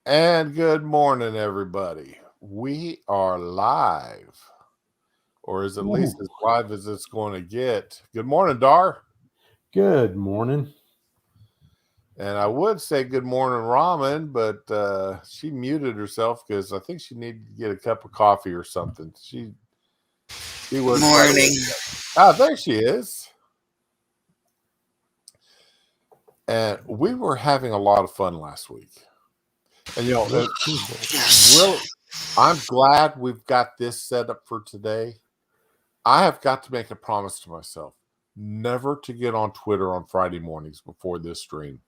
And good morning, everybody. We are live, or is at least Ooh, as live as it's going to get. Good morning, Dar. good morning. And I would say good morning, Ramen, but she muted herself because I think she needed to get a cup of coffee or something. She was quite a Morning. ways up. Ah, there she is. And we were having a lot of fun last week. And Yes, we will. really, Yes. I'm glad we've got this set up for today. I have got to make a promise to myself never to get on Twitter on Friday mornings before this stream.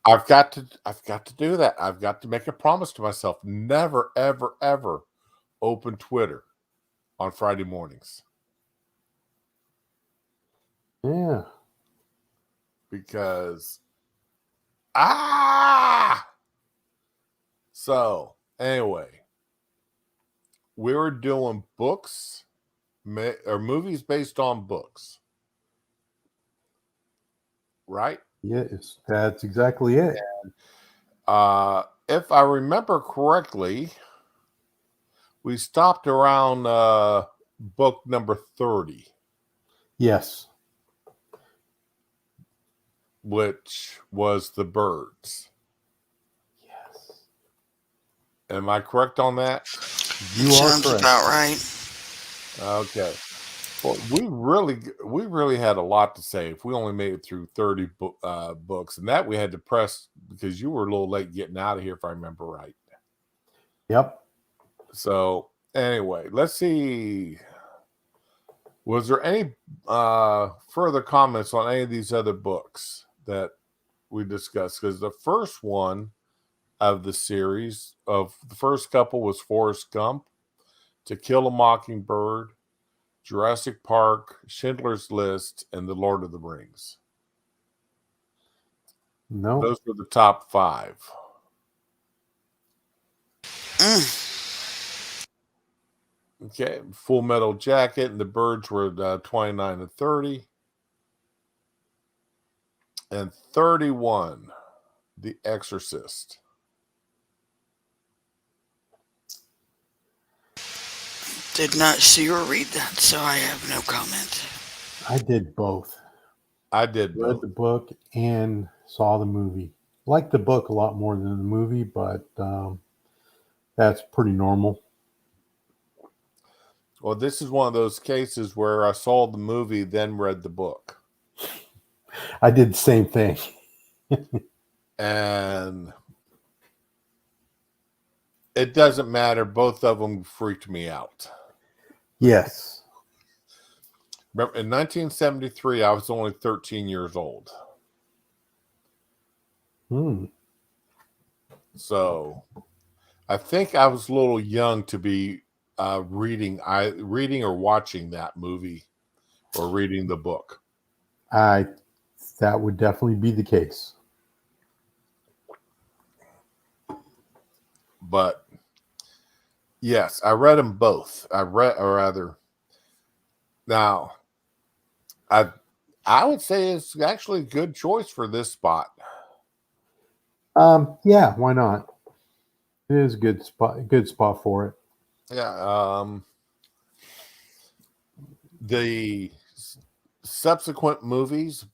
I've got to do that. I've got to make a promise to myself never ever ever open Twitter on Friday mornings Yeah. because ah so anyway, we were doing books or movies based on books, right? Yes, that's exactly it. If I remember correctly, we stopped around book number 30, Yes. which was The Birds. Yes. Am I correct on that? You It are sounds correct. about right. Okay. Well, we really had a lot to say if we only made it through 30 books, and that we had to press because you were a little late getting out of here, if I remember right. Yep. So anyway, let's see. Was there any further comments on any of these other books that we discussed? Because the first one of the series of the first couple was Forrest Gump, To Kill a Mockingbird, Jurassic Park, Schindler's List, and The Lord of the Rings. No. Those were the top five. Mm. Okay, Full Metal Jacket and The Birds were 29 and 30. And 31, The Exorcist. Did not see or read that, so I have no comment. I did both. I did Read both. the book and saw the movie. Liked the book a lot more than the movie, but that's pretty normal. Well, this is one of those cases where I saw the movie, then read the book. I did the same thing. And it doesn't matter. Both of them freaked me out. Yes. Remember, in 1973, I was only 13 years old. Hmm. So I think I was a little young to be reading or watching that movie or reading the book. I that would definitely be the case. But yes, I read them both. Or rather, now I I would say it's actually a good choice for this spot. Yeah, why not? It is a good spot for it. Yeah. The subsequent movies,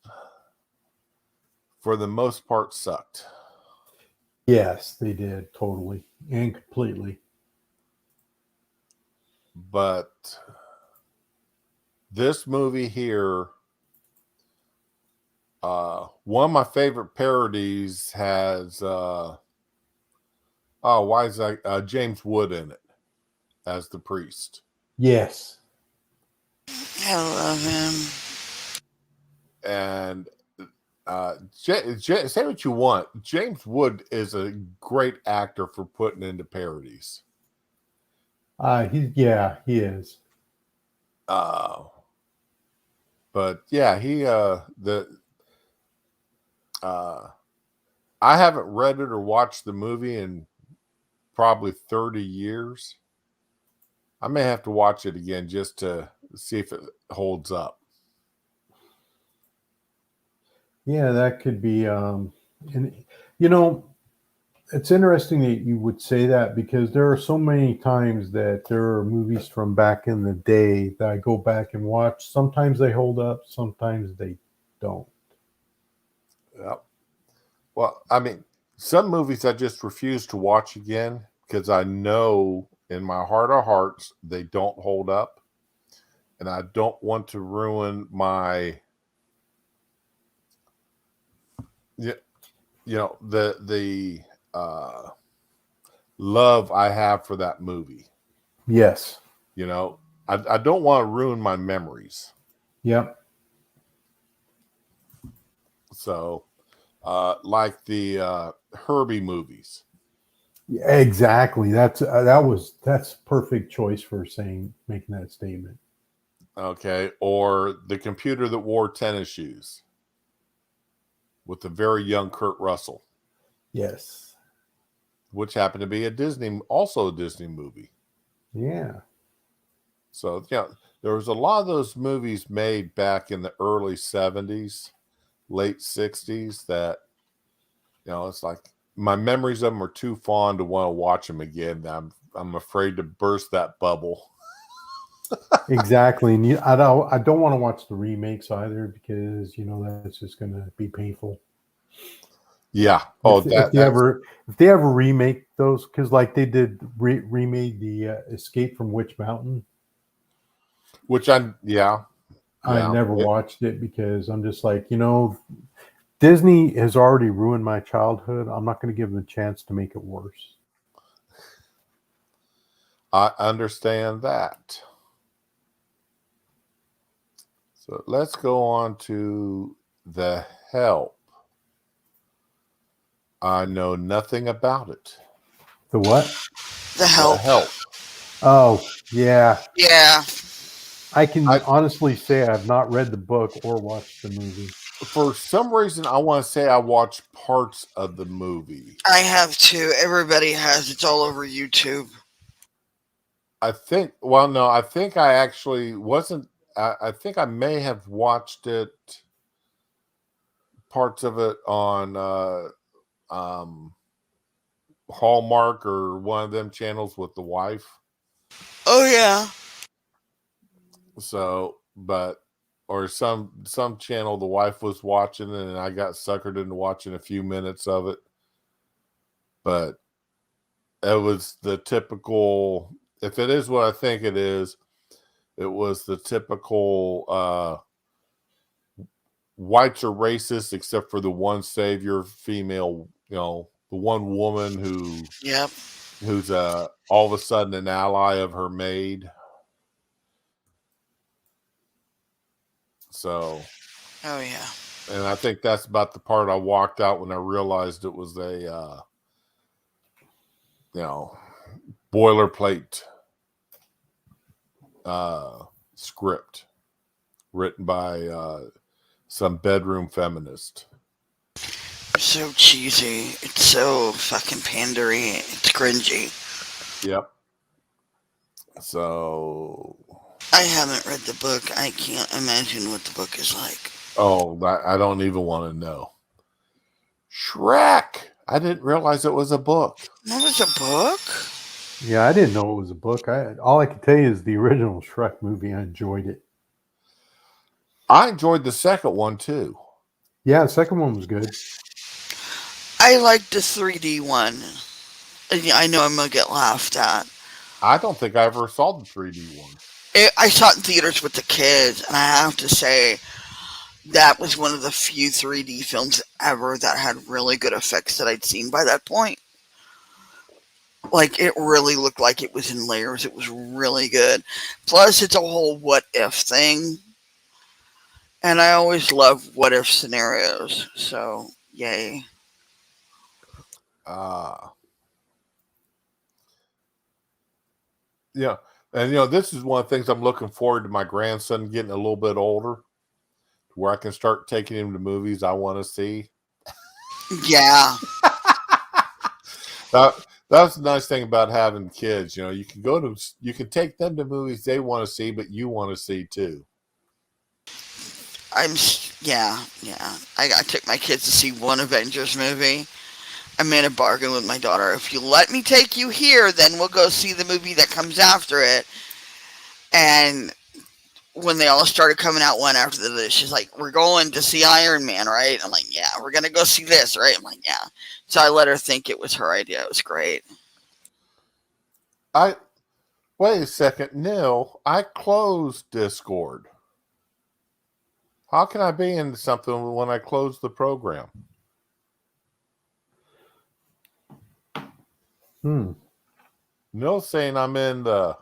for the most part, sucked. Yes, they did totally and completely. But this movie here, one of my favorite parodies has why is that James Wood in it as the priest. Yes. I love him. And say what you want, James Wood is a great actor for putting into parodies. He is. Uh, but yeah, he the uh, I haven't read it or watched the movie in probably 30 years. I may have to watch it again just to see if it holds up. Yeah, that could be And you know, it's interesting that you would say that because there are so many times that there are movies from back in the day that I go back and watch. Sometimes they hold up, sometimes they don't. Yep. Well, I mean, some movies I just refuse to watch again because I know in my heart of hearts they don't hold up, and I don't want to ruin my, y- the love I have for that movie. Yes. You know, I don't want to ruin my memories. Yep. So, like the Herbie movies. Yeah, exactly. That's perfect choice for making that statement. Okay, or the computer that wore tennis shoes with the very young Kurt Russell, Yes. which happened to be also a Disney movie. Yeah. So there was a lot of those movies made back in the early '70s, late '60s that it's like my memories of them are too fond to want to watch them again. I'm afraid to burst that bubble. Exactly. And I don't want to watch the remakes either because that's just going to be painful. Yeah. Oh, If they ever remake those, because like they did remade the Escape from Witch Mountain. which I never watched it because I'm just like, Disney has already ruined my childhood. I'm not going to give them a chance to make it worse. I understand that. So let's go on to The Help. I know nothing about it. The what? The Help. The Help. Oh, yeah. Yeah. I can honestly say I've not read the book or watched the movie. For some reason, I want to say I watched parts of the movie. I have too. Everybody has. It's all over YouTube. I think I actually wasn't. I think I may have watched it, parts of it on Hallmark or one of them channels with the wife. Oh yeah. So, or some channel the wife was watching, and I got suckered into watching a few minutes of it. But it was the typical. If it is what I think it is, it was the typical. Whites are racist except for the one savior female. The one woman Yep. who's all of a sudden an ally of her maid. So. Oh yeah. And I think that's about the part I walked out when I realized it was a, boilerplate script written by some bedroom feminist. So cheesy. It's so fucking pandery. It's cringy. Yep. So. I haven't read the book. I can't imagine what the book is like. Oh, I don't even want to know. Shrek. I didn't realize it was a book. That was a book? Yeah, I didn't know it was a book. All I can tell you is the original Shrek movie. I enjoyed it. I enjoyed the second one too. Yeah, the second one was good. I liked the 3D one. I know I'm gonna get laughed at. I don't think I ever saw the 3D one. I saw it in theaters with the kids, and I have to say that was one of the few 3D films ever that had really good effects that I'd seen by that point. Like, it really looked like it was in layers. It was really good. Plus, it's a whole what if thing. And I always love what if scenarios. So, yay. Yeah. And, this is one of the things I'm looking forward to my grandson getting a little bit older, where I can start taking him to movies I want to see. Yeah. That's the nice thing about having kids. You can take them to movies they want to see, but you want to see too. I'm Yeah, yeah. I took my kids to see one Avengers movie. I made a bargain with my daughter. If you let me take you here, then we'll go see the movie that comes after it. And when they all started coming out one after the other, she's like, "We're going to see Iron Man, right?" I'm like, "Yeah." "We're gonna go see this, right?" I'm like, "Yeah." So I let her think it was her idea. It was great. I wait a second, Neil. I closed Discord. How can I be in something when I close the program? Hmm. Neil's saying I'm in the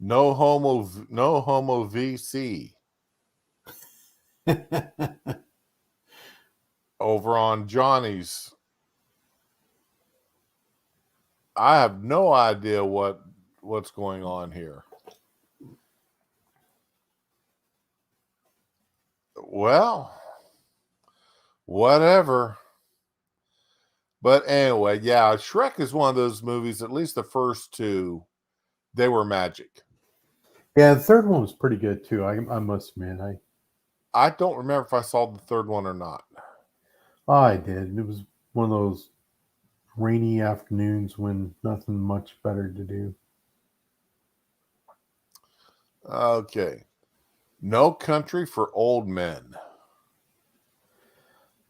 no homo VC over on Johnny's. I have no idea what's going on here. Well, whatever. But anyway, yeah, Shrek is one of those movies, at least the first two, they were magic. Yeah, the third one was pretty good too. I must admit, I don't remember if I saw the third one or not. I did. It was one of those rainy afternoons when nothing much better to do. Okay. No Country for Old Men.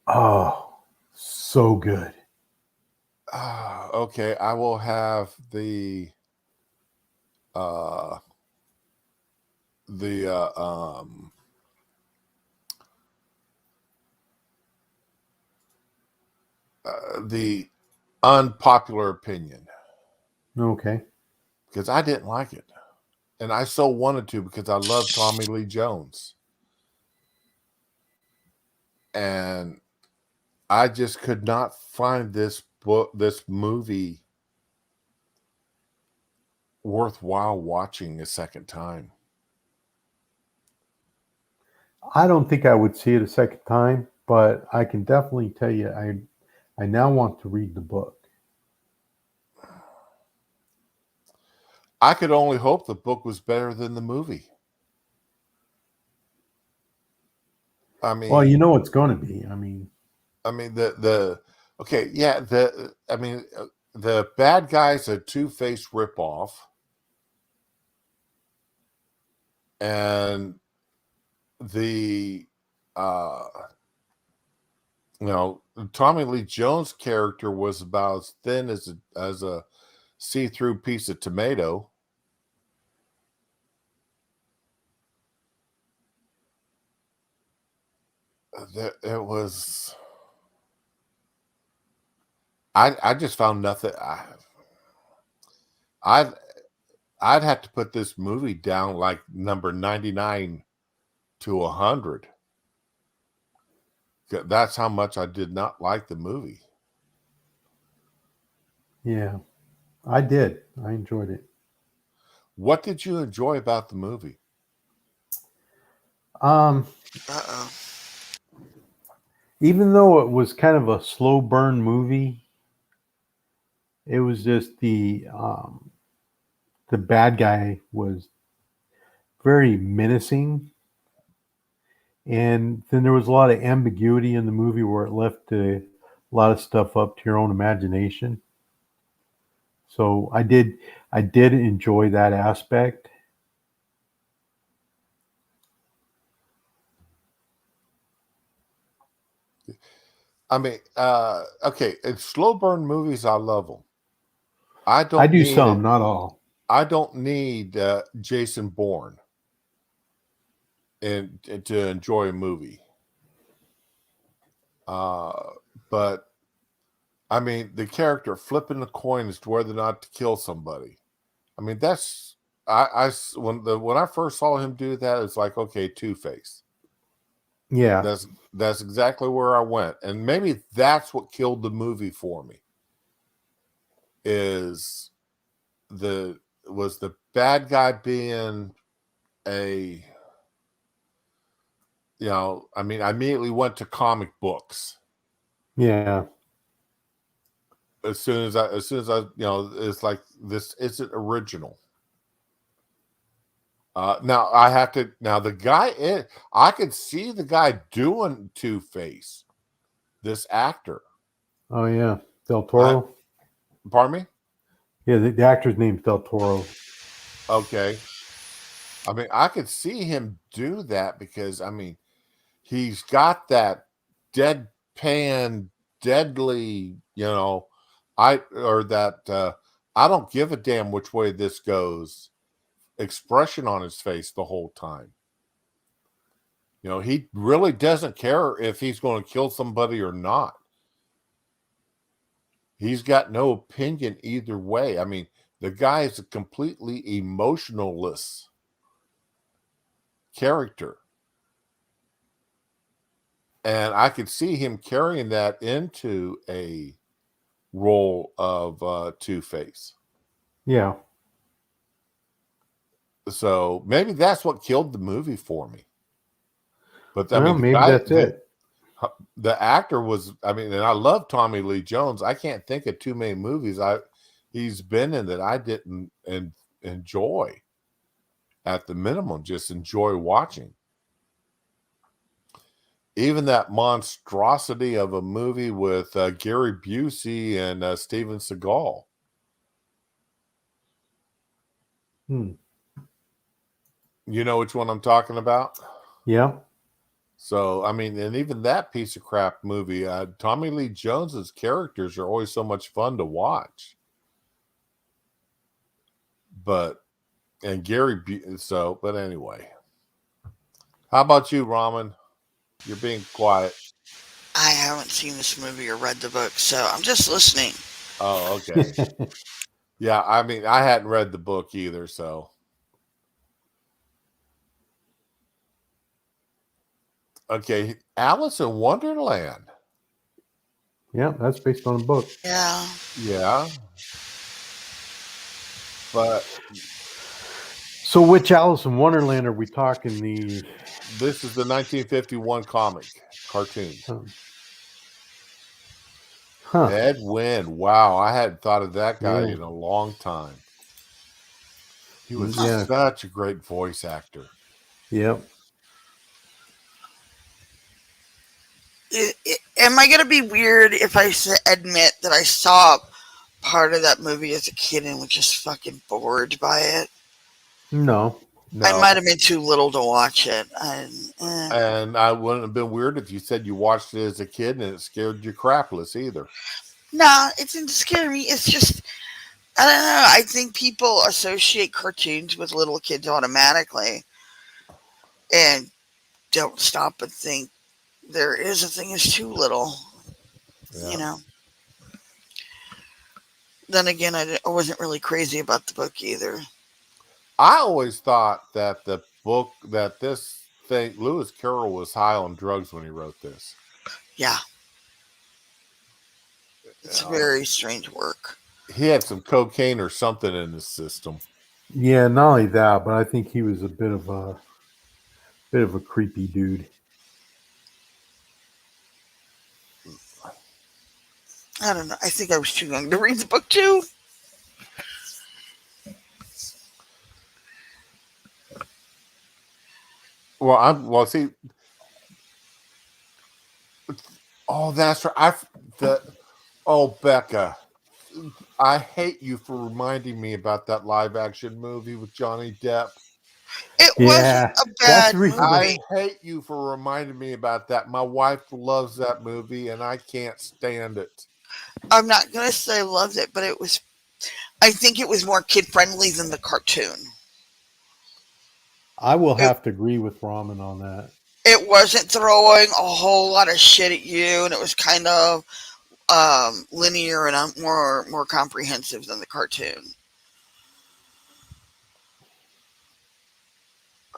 Oh, so good. Okay, I will have uh the the unpopular opinion Okay. because I didn't like it. And I so wanted to because I love Tommy Lee Jones. And I just could not find this movie worthwhile watching a second time. I don't think I would see it a second time, but I can definitely tell you I now want to read the book. I could only hope the book was better than the movie. I Well, you mean, know it's going to be. the okay, yeah, the bad guy's a Two-Face ripoff, and the uh Tommy Lee Jones character was about as thin as a see-through piece of tomato. It was. I just found nothing. I'd I'd have to put this movie down like number 99 to 100. That's how much I did not like the movie. Yeah, I did. I enjoyed it. What did you enjoy about the movie? Um, Uh oh. Even though it was kind of a slow burn movie, it was just the bad guy was very menacing, and then there was a lot of ambiguity in the movie where it left a lot of stuff up to your own imagination. So I did enjoy that aspect. I mean, okay, it's slow burn movies. I love them. I do some, not all. I don't need Jason Bourne and to enjoy a movie. Uh, but I mean, the character flipping the coin as to whether or not to kill somebody. I mean, that's when I first saw him do that, it's like, okay, Two-Face. Yeah, That's exactly where I went, and maybe that's what killed the movie for me. Is the bad guy being a I mean, I immediately went to comic books yeah, as soon as I it's like this isn't original. Now I have to. Now the guy, I could see the guy doing Two-Face. This actor. Oh yeah, Del Toro. Pardon me. Yeah, the actor's name's Del Toro. Okay. I mean, I could see him do that because I mean, he's got that deadpan, deadly, I don't give a damn which way this goes expression on his face the whole time. He really doesn't care if he's going to kill somebody or not. He's got no opinion either way. I mean, the guy is a completely emotionless character. And I could see him carrying that into a role of Two-Face. Yeah. So maybe that's what killed the movie for me. But I Well, mean, maybe that's it. The actor was, I mean, and I love Tommy Lee Jones. I can't think of too many movies he's been in that I didn't enjoy. At the minimum, just enjoy watching. Even that monstrosity of a movie with Gary Busey and Steven Seagal. You know which one I'm talking about? Yeah. So, I mean, and even that piece of crap movie, Tommy Lee Jones's characters are always so much fun to watch. But anyway. How about you, Ramen? You're being quiet. I haven't seen this movie or read the book, so I'm just listening. Oh, okay. Yeah, I mean, I hadn't read the book either, so. Okay, Alice in Wonderland. Yeah, that's based on a book. Yeah. Yeah. But. So which Alice in Wonderland are we talking? This is the 1951 comic cartoon. Huh. Ed Wynn. Wow, I hadn't thought of that guy in a long time. He was such a great voice actor. Yep. Am I going to be weird if I admit that I saw part of that movie as a kid and was just fucking bored by it? No. I might have been too little to watch it. And I wouldn't have been weird if you said you watched it as a kid and it scared you crapless either. No, it didn't scare me. It's just, I don't know. I think people associate cartoons with little kids automatically and don't stop and think there is a thing as too little. Yeah. Then again, I wasn't really crazy about the book either. I always thought that Lewis Carroll was high on drugs when he wrote this. Yeah. It's very strange work. He had some cocaine or something in his system. Yeah, not only that, but I think he was a bit of a creepy dude. I don't know. I think I was too young to read the book too. See. Oh, that's right. Becca, I hate you for reminding me about that live action movie with Johnny Depp. It wasn't a bad movie. I hate you for reminding me about that. My wife loves that movie, and I can't stand it. I'm not going to say I loved it, but I think it was more kid-friendly than the cartoon. I will have to agree with Ramen on that. It wasn't throwing a whole lot of shit at you, and it was kind of linear and more comprehensive than the cartoon.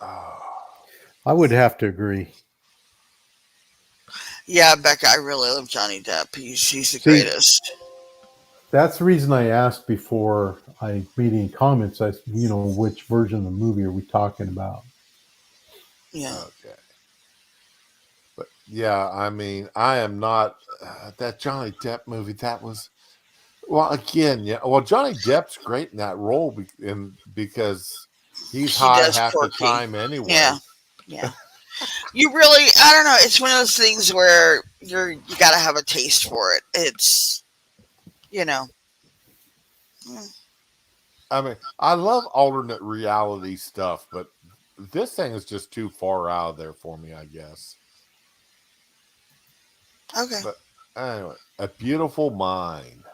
I would have to agree. Yeah, Becca, I really love Johnny Depp. He's the greatest. That's the reason I asked before I made any comments. Which version of the movie are we talking about? Yeah. Okay. But yeah, I mean, I am not that Johnny Depp movie. That was Johnny Depp's great in that role because He's He hot does half the quirky. time anyway. Yeah. You really, I don't know. It's one of those things where you got to have a taste for it. It's, you know, I mean, I love alternate reality stuff, but this thing is just too far out of there for me, I guess. okay. But anyway, A Beautiful Mind.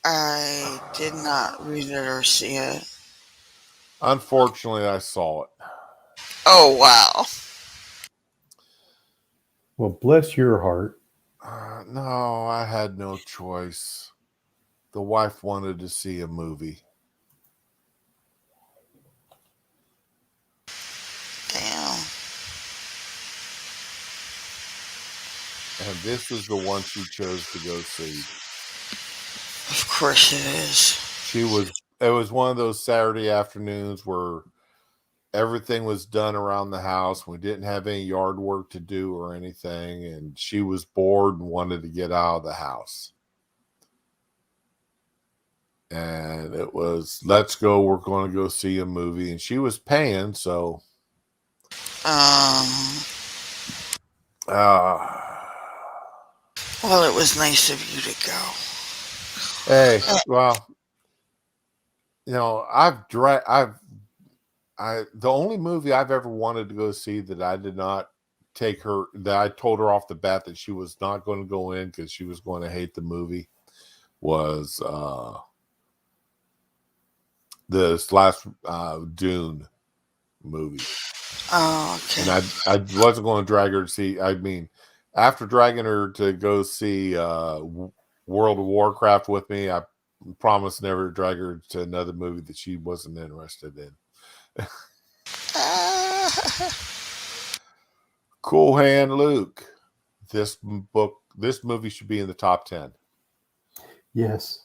I did not read it or see it. Unfortunately, I saw it. Oh, wow. Well, bless your heart. No, I had no choice. The wife wanted to see a movie. Damn. And this is the one she chose to go see. Of course it is. It was one of those Saturday afternoons where everything was done around the house. We didn't have any yard work to do or anything. And she was bored and wanted to get out of the house. And it was, let's go. We're going to go see a movie. And she was paying. So, Well, it was nice of you to go. hey, well, the only movie I've ever wanted to go see that I did not that I told her off the bat that she was not going to go in because she was going to hate the movie was this last Dune movie. Oh, okay. And I wasn't going to drag her to see, I mean, after dragging her to go see World of Warcraft with me, I promised never to drag her to another movie that she wasn't interested in. Cool Hand Luke. This movie should be in the top 10. Yes.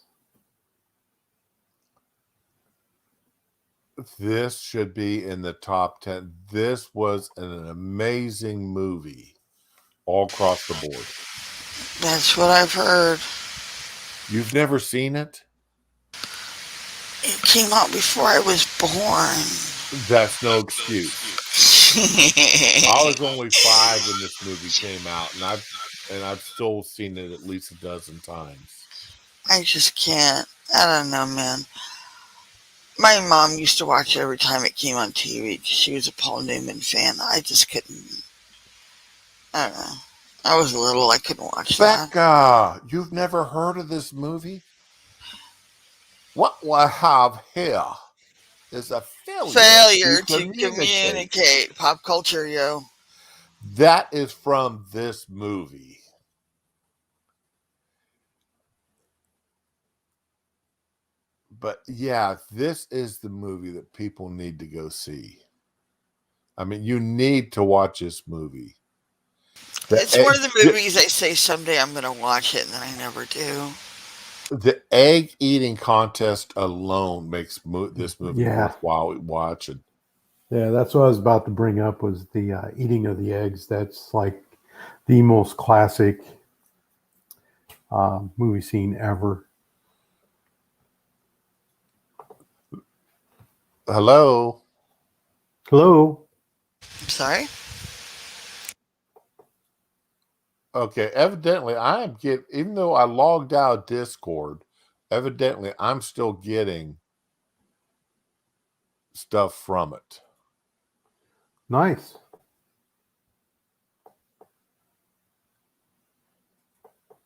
This should be in the top 10. This was an amazing movie all across the board. That's what I've heard. You've never seen it? It came out before I was born. That's no excuse. I was only 5 when this movie came out, and I've still seen it at least a dozen times. I just can't. I don't know, man. My mom used to watch it every time it came on TV because she was a Paul Newman fan. I just couldn't. I don't know. I was little. I couldn't watch that. Becca, you've never heard of this movie? What we have here is a failure to communicate. Pop culture, yo. That is from this movie. But yeah, this is the movie that people need to go see. I mean, you need to watch this movie. It's one of the movies I say someday I'm going to watch it, and then I never do. The egg eating contest alone makes this movie worthwhile watching. Yeah, that's what I was about to bring up was the eating of the eggs. That's like the most classic movie scene ever. Hello? Hello? I'm sorry? Okay, evidently even though I logged out Discord, evidently I'm still getting stuff from it. Nice.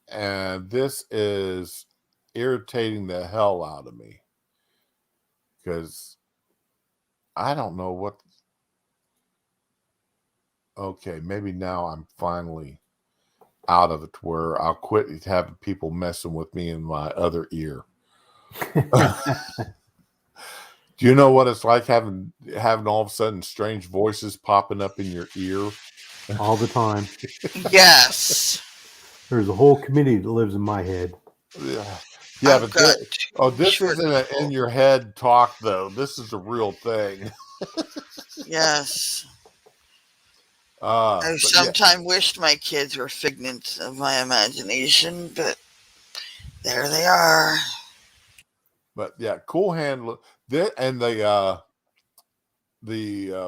And this is irritating the hell out of me because I don't know what. Okay, maybe now I'm finally out of it where I'll quit having people messing with me in my other ear. Do you know what it's like having all of a sudden strange voices popping up in your ear all the time? Yes. There's a whole committee that lives in my head. Yeah, but this isn't in your head talk though. This is a real thing. Yes. I sometimes wished my kids were figments of my imagination, but there they are. But yeah, Cool Hand. The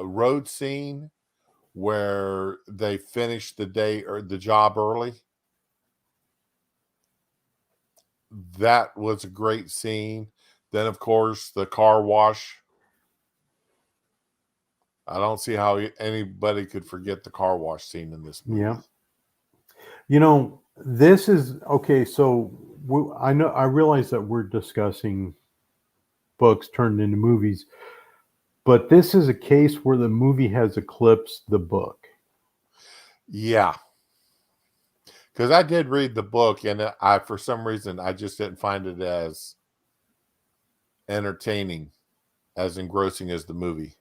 road scene where they finished the day or the job early. That was a great scene. Then, of course, the car wash. I don't see how anybody could forget the car wash scene in this movie. Yeah. You know, this is okay. So I realize that we're discussing books turned into movies, but this is a case where the movie has eclipsed the book. Yeah. Because I did read the book, and for some reason, I just didn't find it as entertaining, as engrossing as the movie.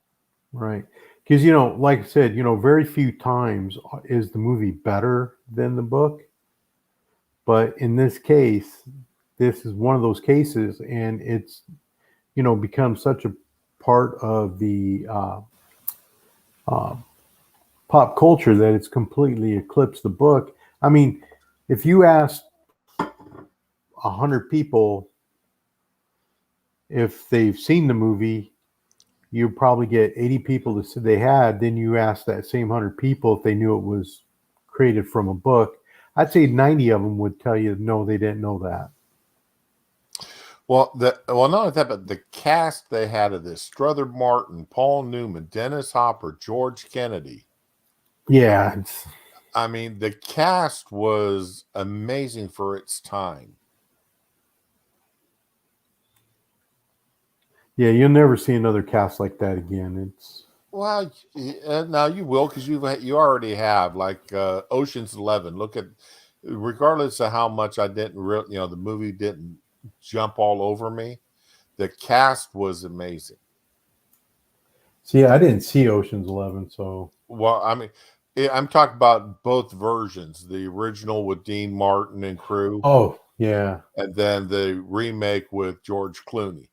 Right. Because, like I said, very few times is the movie better than the book. But in this case, this is one of those cases, and it's, become such a part of the pop culture that it's completely eclipsed the book. I mean, if you asked 100 people if they've seen the movie, you probably get 80 people that said they had. Then you ask that same 100 people if they knew it was created from a book. I'd say 90 of them would tell you no, they didn't know that. Well, not only that, but the cast they had of this: Strother Martin, Paul Newman, Dennis Hopper, George Kennedy. Yeah. I mean, the cast was amazing for its time. Yeah, you'll never see another cast like that again. Well, now you will, because you already have, like Ocean's 11. Look at, regardless of how much I didn't, the movie didn't jump all over me. The cast was amazing. See, I didn't see Ocean's 11, so. Well, I mean, I'm talking about both versions: the original with Dean Martin and crew. Oh, yeah. And then the remake with George Clooney.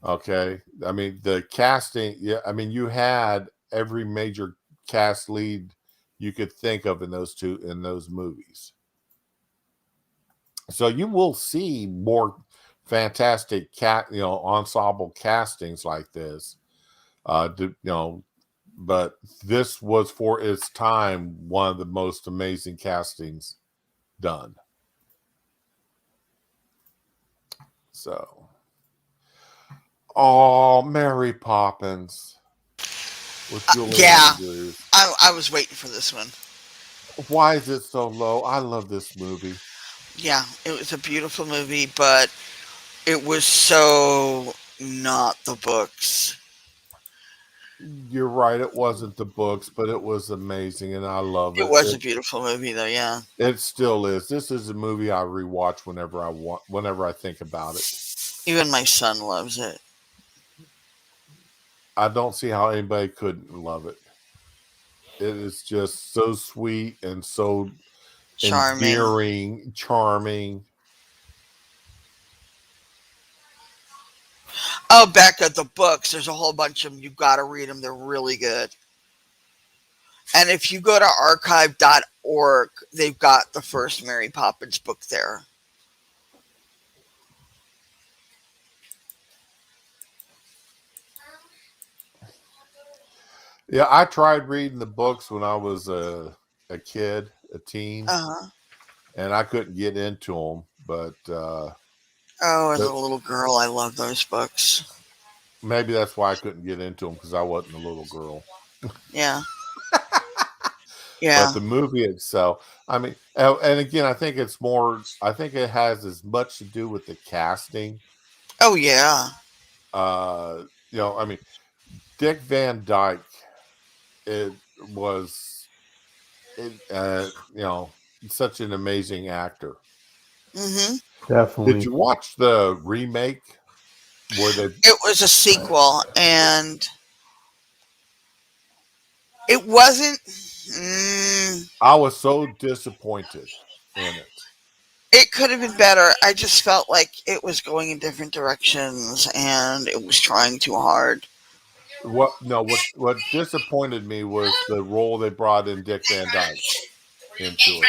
Okay. I mean, the casting, yeah, I mean, you had every major cast lead you could think of in those movies. So you will see more fantastic ensemble castings like this. But this was, for its time, one of the most amazing castings done. So, oh, Mary Poppins with Julie Andrews. I was waiting for this one. Why is it so low? I love this movie. Yeah, it was a beautiful movie, but it was so not the books. You're right. It wasn't the books, but it was amazing, and I love it. It was a beautiful movie, though. Yeah, it still is. This is a movie I rewatch whenever I think about it. Even my son loves it. I don't see how anybody couldn't love it. It is just so sweet and so endearing, charming. Oh, back at the books, there's a whole bunch of them. You've got to read them. They're really good. And if you go to archive.org, they've got the first Mary Poppins book there. Yeah, I tried reading the books when I was a kid, a teen, and I couldn't get into them. But as a little girl, I love those books. Maybe that's why I couldn't get into them, because I wasn't a little girl. Yeah. Yeah. But the movie itself, I mean, and again, I think it has as much to do with the casting. Oh, yeah. I mean, Dick Van Dyke, such an amazing actor. Mm-hmm. Definitely. Did you watch the remake? It was a sequel, and it wasn't. I was so disappointed in it. It could have been better. I just felt like it was going in different directions, and it was trying too hard. What disappointed me was the role they brought in Dick Van Dyke into it.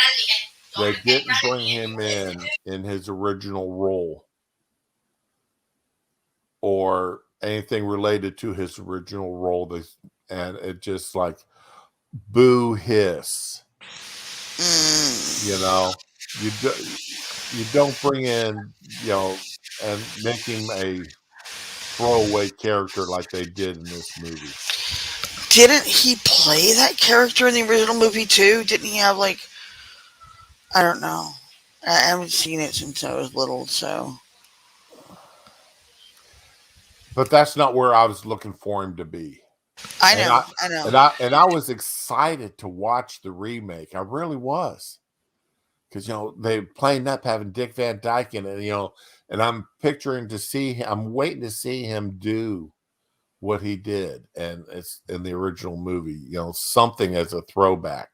They didn't bring him in his original role, or anything related to his original role. And it just like boo hiss. You know, you don't bring in, and make him a throwaway character like they did in this movie. Didn't he play that character in the original movie too? Didn't he have like, I don't know. I haven't seen it since I was little, so. But that's not where I was looking for him to be. I know. And I was excited to watch the remake. I really was. Because, they playing up having Dick Van Dyke in it, and I'm picturing I'm waiting to see him do what he did. And it's in the original movie, something as a throwback.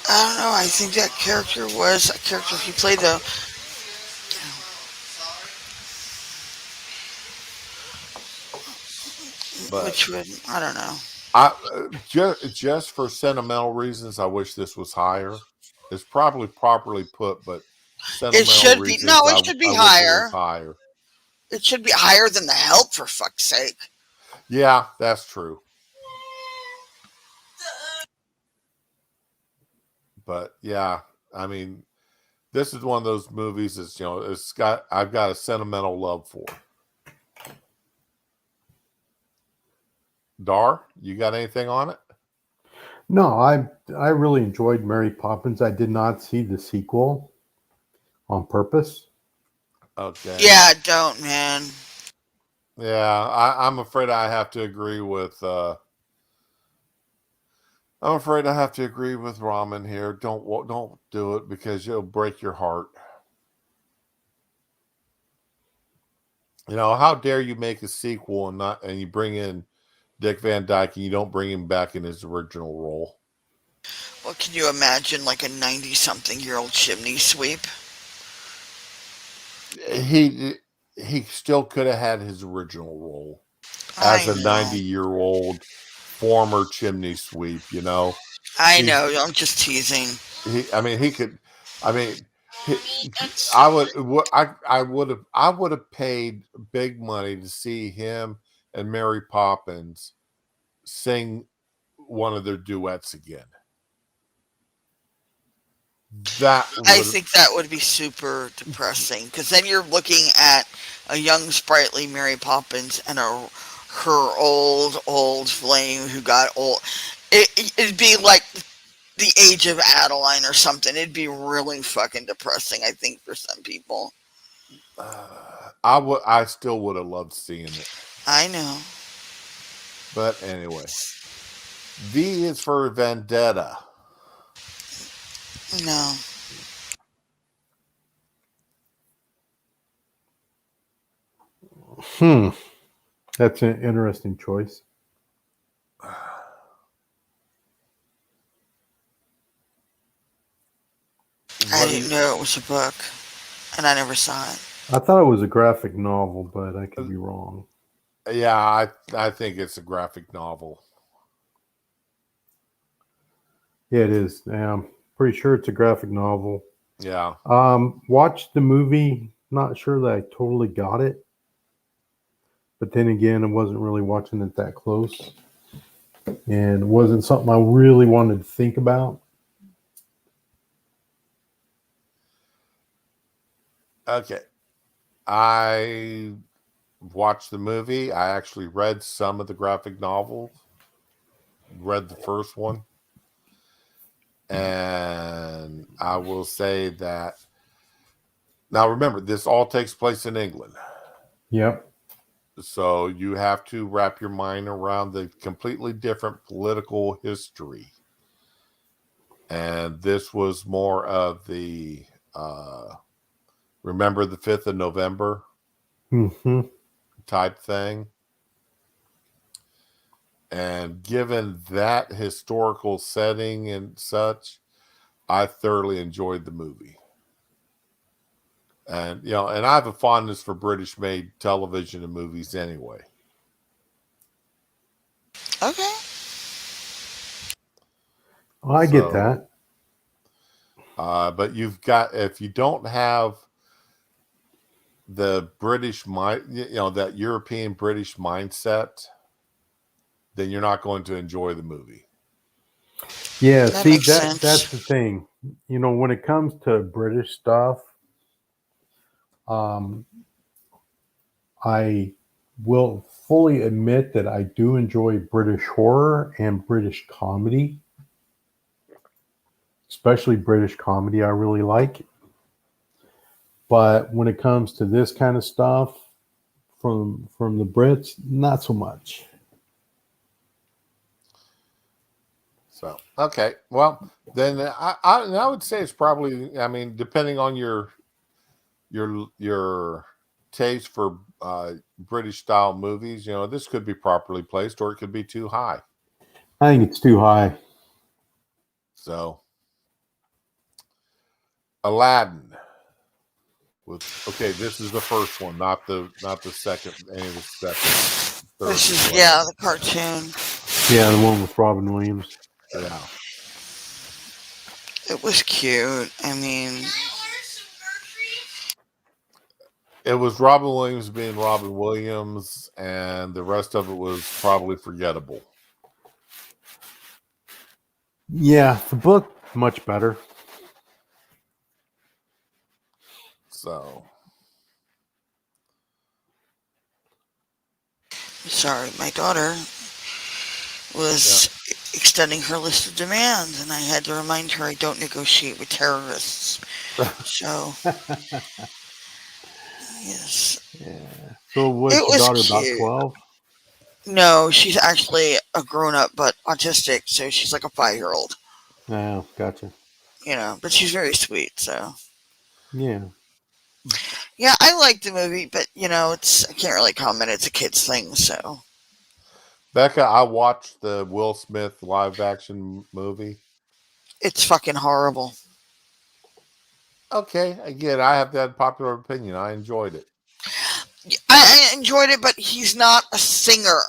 I don't know. I think that character was a character he played though. But which would, I don't know. Just for sentimental reasons, I wish this was higher. It's probably properly put, but It should be. No, it should be higher. Higher. It should be higher than The Help, for fuck's sake. Yeah, that's true. But yeah, I mean, this is one of those movies that's I've got a sentimental love for. Dar, you got anything on it? No, I really enjoyed Mary Poppins. I did not see the sequel on purpose. Okay. Yeah, don't, man. Yeah, I'm afraid I have to agree with. I'm afraid I have to agree with Ramen here. Don't do it because you'll break your heart. How dare you make a sequel and you bring in Dick Van Dyke and you don't bring him back in his original role? Well, can you imagine like a 90-something-year-old chimney sweep? He still could have had his original role as a 90-year-old former chimney sweep. I know. I'm just teasing. He could. I would have paid big money to see him and Mary Poppins sing one of their duets again. I think that would be super depressing because then you're looking at a young, sprightly Mary Poppins and her old flame who got old. It'd be like the age of Adeline or something. It'd be really fucking depressing, I think, for some people. I still would have loved seeing it. I know. But anyway, V is for Vendetta. No. That's an interesting choice. I didn't know it was a book, and I never saw it. I thought it was a graphic novel, but I could be wrong. Yeah, I think it's a graphic novel. Yeah, it is. I'm pretty sure it's a graphic novel. Yeah. Watched the movie. Not sure that I totally got it. But then again, I wasn't really watching it that close. And it wasn't something I really wanted to think about. Okay. I watched the movie. I actually read some of the graphic novels. Read the first one. And I will say that now remember, this all takes place in England. Yep. So you have to wrap your mind around the completely different political history. And this was more of the remember the 5th of November type thing. And given that historical setting and such, I thoroughly enjoyed the movie. And, and I have a fondness for British-made television and movies anyway. Okay. I get that. But if you don't have the British mind, that European British mindset, then you're not going to enjoy the movie. Yeah, That see makes that's sense. the thing. When it comes to British stuff, um, I will fully admit that I do enjoy British horror and British comedy, especially British comedy. I really like. But when it comes to this kind of stuff from the Brits, not so much. So okay, well then I would say it's probably. I mean, depending on your taste for British style movies, this could be properly placed or it could be too high. I think it's too high. So Aladdin. This is the first one, not the second. Any of the second, third. This is whatever. the cartoon. Yeah, the one with Robin Williams. Yeah. It was cute. I mean, It was Robin Williams being Robin Williams, and the rest of it was probably forgettable. Yeah, the book much better. So sorry, my daughter was extending her list of demands, and I had to remind her I don't negotiate with terrorists. So, yes. Yeah. So was It your was daughter about cute. 12? No, she's actually a grown-up, but autistic, so she's like a 5-year-old. Oh, gotcha. But she's very sweet, so. Yeah. Yeah, I like the movie, but, I can't really comment. It's a kid's thing, so. Becca, I watched the Will Smith live action movie. It's fucking horrible. Okay, again, I have that popular opinion. I enjoyed it. I enjoyed it, but he's not a singer.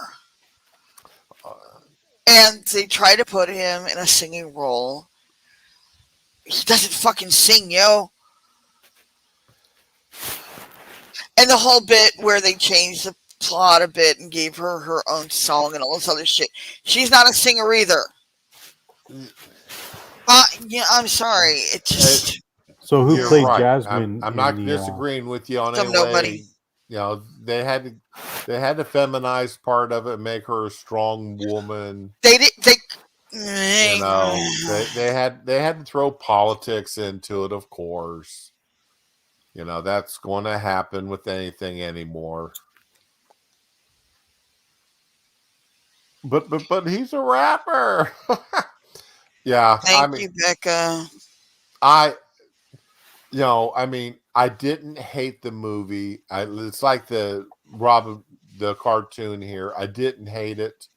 And they try to put him in a singing role. He doesn't fucking sing, yo. And the whole bit where they changed the plot a bit and gave her her own song and all this other shit. She's not a singer either. I'm sorry. It just. So who You're played right. Jasmine? I'm not disagreeing with you on Some any nobody. way. They had to feminize part of it, make her a strong woman. They did. They had to throw politics into it, of course. That's going to happen with anything anymore. But he's a rapper. Yeah. Thank you, Becca. I didn't hate the movie. It's like the cartoon here. I didn't hate it.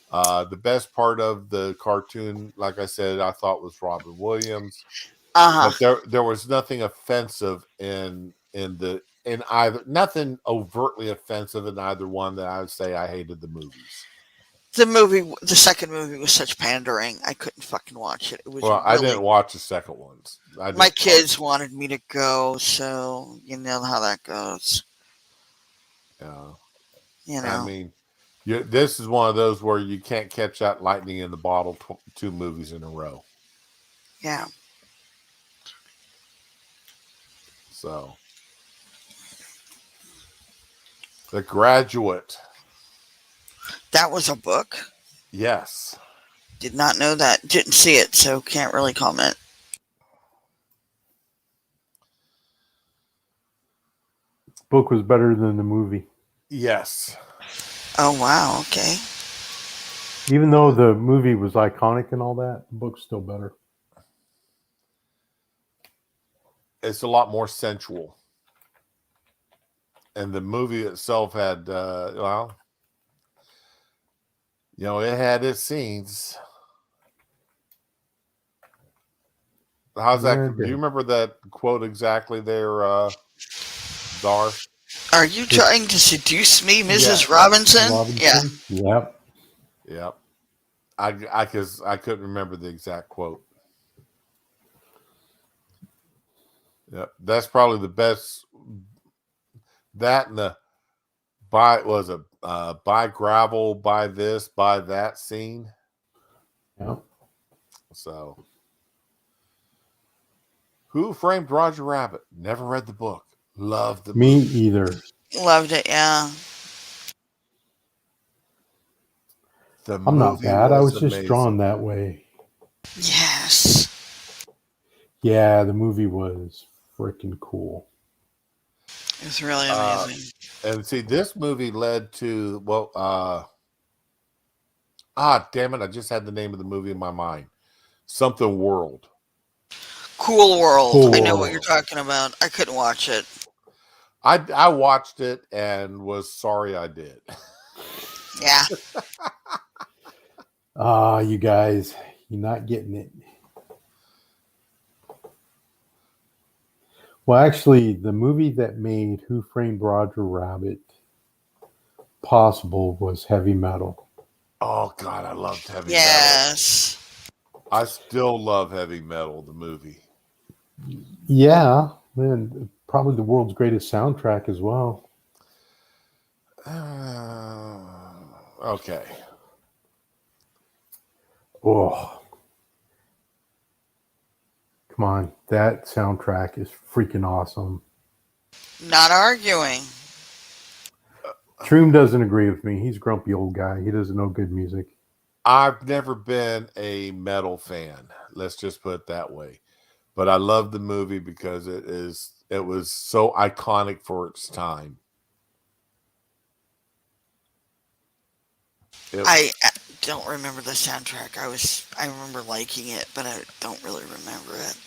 The best part of the cartoon, like I said, I thought was Robin Williams. But there was nothing offensive in either, nothing overtly offensive in either one that I would say I hated the movies. The second movie was such pandering. I couldn't fucking watch it. It was I didn't watch the second ones. My kids wanted me to go, so you know how that goes. Yeah. I mean, this is one of those where you can't catch that lightning in the bottle 2 movies in a row. Yeah. So, The Graduate. That was a book? Yes. Did not know that. Didn't see it, so can't really comment. Book was better than the movie. Yes. Oh, wow. Okay. Even though the movie was iconic and all that, the book's still better. It's a lot more sensual. And the movie itself had, it had its scenes. How's that? Do you remember that quote exactly there, Dar? Are you trying to seduce me, Mrs. Robinson? Yeah. Yep. I couldn't remember the exact quote. Yep. That's probably the best that and the buy was a buy gravel, buy this, buy that scene. Yeah. So, Who Framed Roger Rabbit? Never read the book. Love the Me movie. either. Loved it. Yeah. The I'm not movie bad. I was was just drawn amazing. that way. Yes. Yeah, the movie was freaking cool. It was really Uh, amazing. And see, this movie led to damn it! I just had the name of the movie in my mind. Something World. Cool World. Cool I know World. what you're talking about. I couldn't watch it. I watched it and was sorry I did. Yeah. You guys, you're not getting it. Well, actually, the movie that made Who Framed Roger Rabbit possible was Heavy Metal. Oh God, I loved Heavy Metal. Yes. I still love Heavy Metal, the movie. Yeah, and probably the world's greatest soundtrack as well. Okay. Oh, come on. That soundtrack is freaking awesome. Not arguing. Troom doesn't agree with me. He's a grumpy old guy. He doesn't know good music. I've never been a metal fan. Let's just put it that way. But I love the movie because it was so iconic for its time. I don't remember the soundtrack. I remember liking it, but I don't really remember it.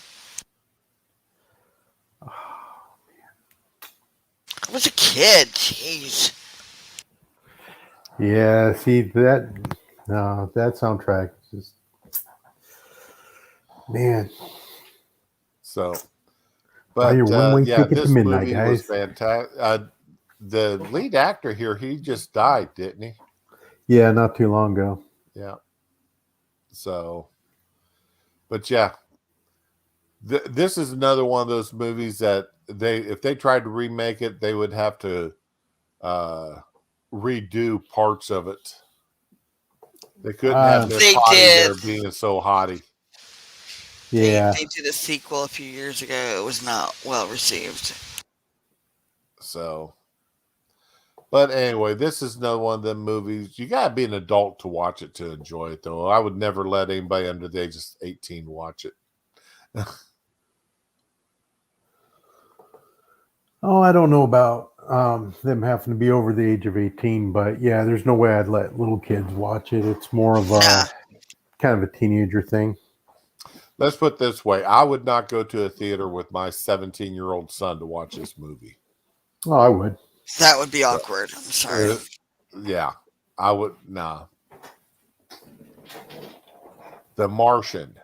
I was a kid. Jeez. Yeah, see that soundtrack is just, man. So, Buy your one-way yeah, ticket to this midnight, movie was guys. fantastic. The lead actor here, he just died, didn't he? Yeah, not too long ago. Yeah. So, but yeah, this is another one of those movies that if they tried to remake it, they would have to redo parts of it. They couldn't have Miss They Hottie did. there being so hottie. Yeah. They did a sequel a few years ago. It was not well received. So, but anyway, this is another one of them movies. You gotta be an adult to watch it to enjoy it, though. I would never let anybody under the age of 18 watch it. Oh, I don't know about them having to be over the age of 18, but yeah, there's no way I'd let little kids watch it. It's more of a Nah. kind of a teenager thing. Let's put it this way. I would not go to a theater with my 17-year-old son to watch this movie. Oh, I would. That would be awkward. I'm sorry. Yeah, I would. Nah. The Martian.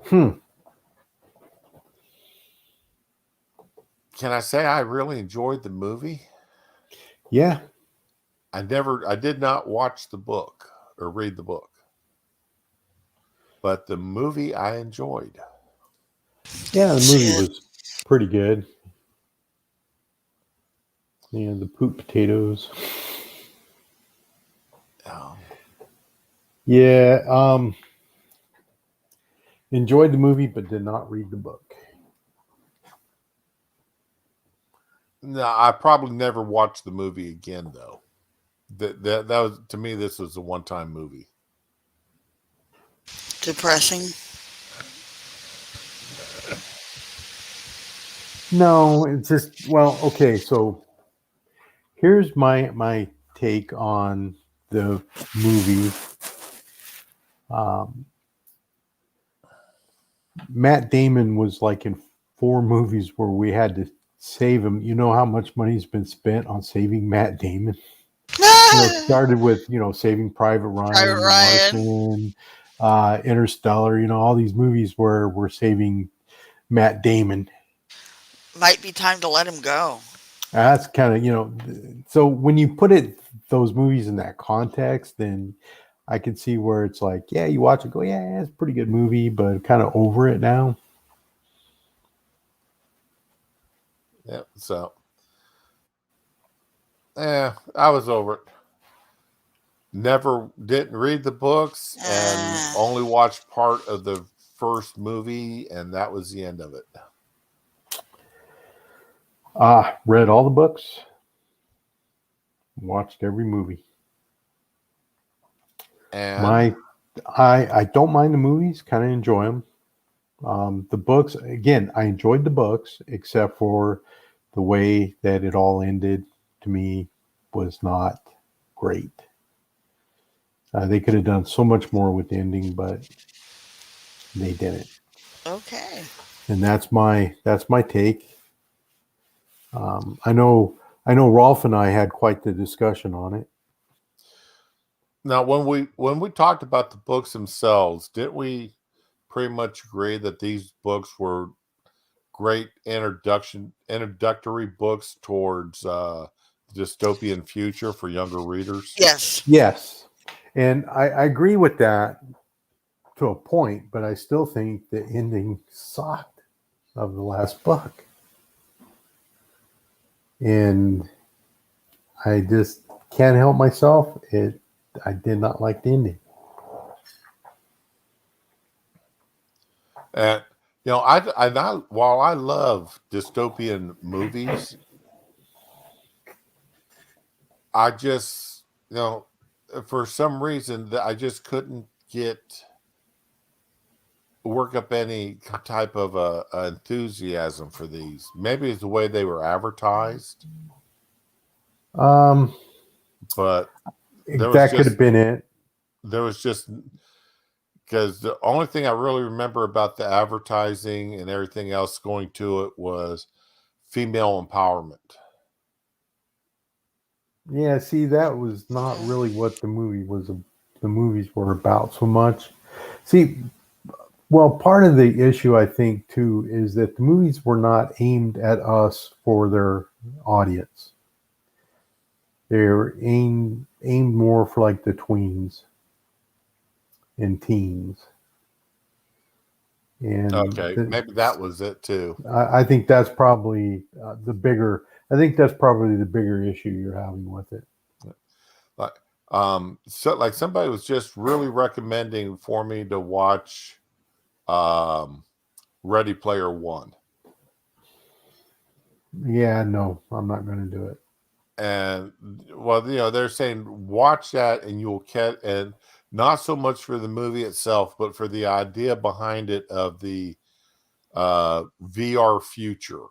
Can I say I really enjoyed the movie? Yeah. I did not watch the book or read the book. But the movie I enjoyed. Yeah, the movie was pretty good. Yeah, the poop potatoes. Yeah, enjoyed the movie, but did not read the book. No, I probably never watched the movie again, though. That was, to me, this was a one-time movie. Depressing. No, it's just, well, okay, so here's my take on the movie. Matt Damon was like in 4 movies where we had to save him. You know how much money's been spent on saving Matt Damon? It started with, Saving Private Ryan, Private Ryan. Martian, Interstellar, all these movies where we're saving Matt Damon. Might be time to let him go. That's kind of, so when you put those movies in that context, then I can see where it's like, yeah, you watch it, go, yeah, it's a pretty good movie, but kind of over it now. Yeah. So, I was over it. Never didn't read the books and Uh, only watched part of the first movie, and that was the end of it. Read all the books, watched every movie. And I don't mind the movies, kind of enjoy them. The books, again, I enjoyed the books, except for the way that it all ended. To me, was not great. They could have done so much more with the ending, but they didn't. okay. And that's my take. I know Rolf and I had quite the discussion on it. now, when we talked about the books themselves, didn't we pretty much agree that these books were great introductory books towards the dystopian future for younger readers? Yes. Yes, and I agree with that to a point, but I still think the ending sucked of the last book, and I just can't help myself. I did not like the ending. And while I love dystopian movies, I just for some reason that I just couldn't work up any type of enthusiasm for these. Maybe it's the way they were advertised, Um, but that could have been it. there was just because the only thing I really remember about the advertising and everything else going to it was female empowerment. Yeah, see, that was not really what the movie was. The movies were about so much. See, well, part of the issue I think too is that the movies were not aimed at us for their audience. They were aimed more for like the tweens and teens. And Okay, maybe that was it too. I think that's probably the bigger. I think that's probably the bigger issue you're having with it. Like, so like somebody was just really recommending for me to watch, Ready Player One, Yeah, no, I'm not going to do it. and well, they're saying watch that and you'll get, and not so much for the movie itself, but for the idea behind it of the VR future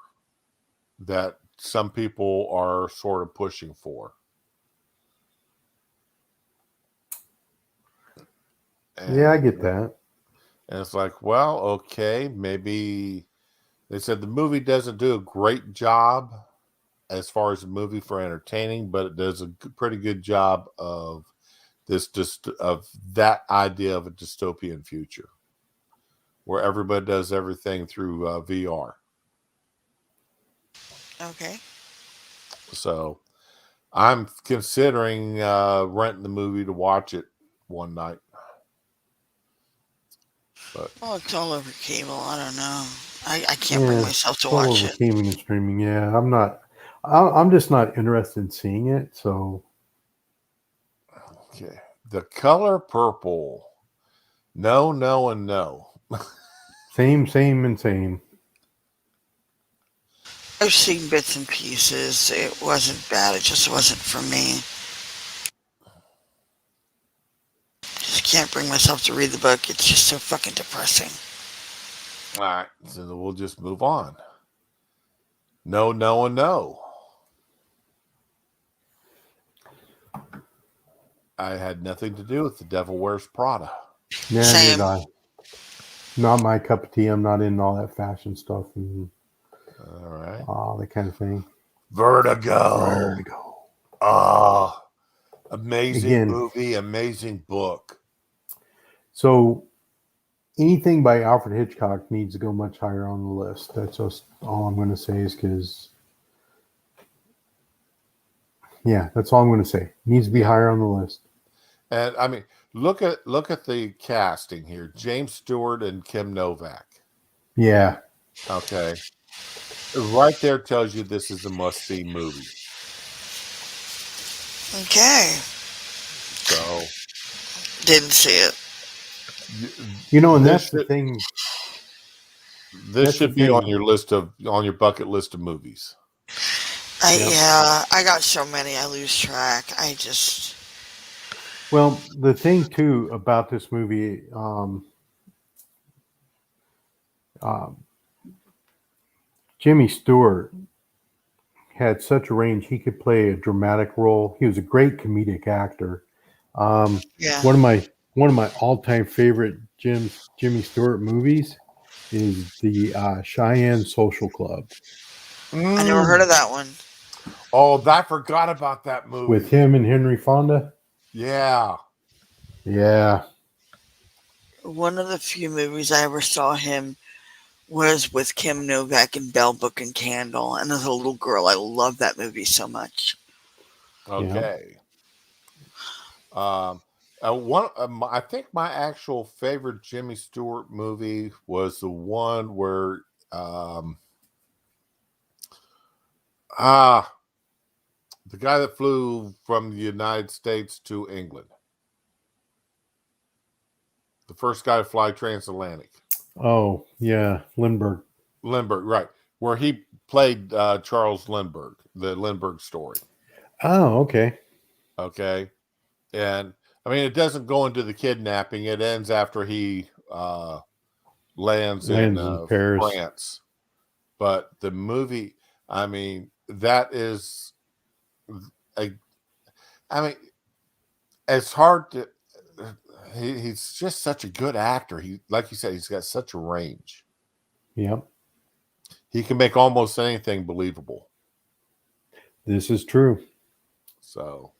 that some people are sort of pushing for. Yeah, I get that. And it's like, well, okay, maybe they said the movie doesn't do a great job as far as a movie for entertaining, but it does a pretty good job of of that idea of a dystopian future where everybody does everything through VR. Okay. So I'm considering renting the movie to watch it one night. But Well, it's all over cable. I don't know. I can't bring Yeah, myself to it's all watch over it. streaming and streaming. Yeah, I'm not. I'm just not interested in seeing it. So okay, The Color Purple. No, no, and no. same, and same. I've seen bits and pieces. It wasn't bad. It just wasn't for me. Just can't bring myself to read the book. It's just so fucking depressing. All right, so we'll just move on. No, no, and no. I had nothing to do with The Devil Wears Prada. Yeah, Same. did I? Not my cup of tea. I'm not into all that fashion stuff and All right. all that kind of thing. Vertigo. Vertigo. Ah, amazing Again. movie, amazing book. So anything by Alfred Hitchcock needs to go much higher on the list. That's just all I'm going to say is because, yeah, that's all I'm going to say. Needs to be higher on the list. And I mean, look at the casting here: James Stewart and Kim Novak. Yeah. Okay. right there tells you this is a must-see movie. Okay. So Didn't see it. And this that's the should thing. this That's the should be on thing. your bucket list of movies. Yep. Yeah, I got so many I lose track. I just Well, the thing too about this movie, um, Jimmy Stewart had such a range. He could play a dramatic role. He was a great comedic actor. Um, yeah. one of my all time favorite Jimmy Stewart movies is the Cheyenne Social Club I never heard of that one. Oh, I forgot about that movie. with him and Henry Fonda. Yeah. Yeah, One of the few movies I ever saw him was with Kim Novak and Bell Book and Candle. And as a little girl, I loved that movie so much. Okay. I think my actual favorite Jimmy Stewart movie was the one where the guy that flew from the United States to England. The first guy to fly transatlantic. Oh, yeah, Lindbergh. Lindbergh, right. Where he played Charles Lindbergh, the Lindbergh story. Oh, okay. Okay. And I mean, it doesn't go into the kidnapping. It ends after he lands in Paris. France. But the movie, I mean, that is, I mean, it's hard to. He's just such a good actor. He, like you said, he's got such a range. Yep. He can make almost anything believable. This is true. So,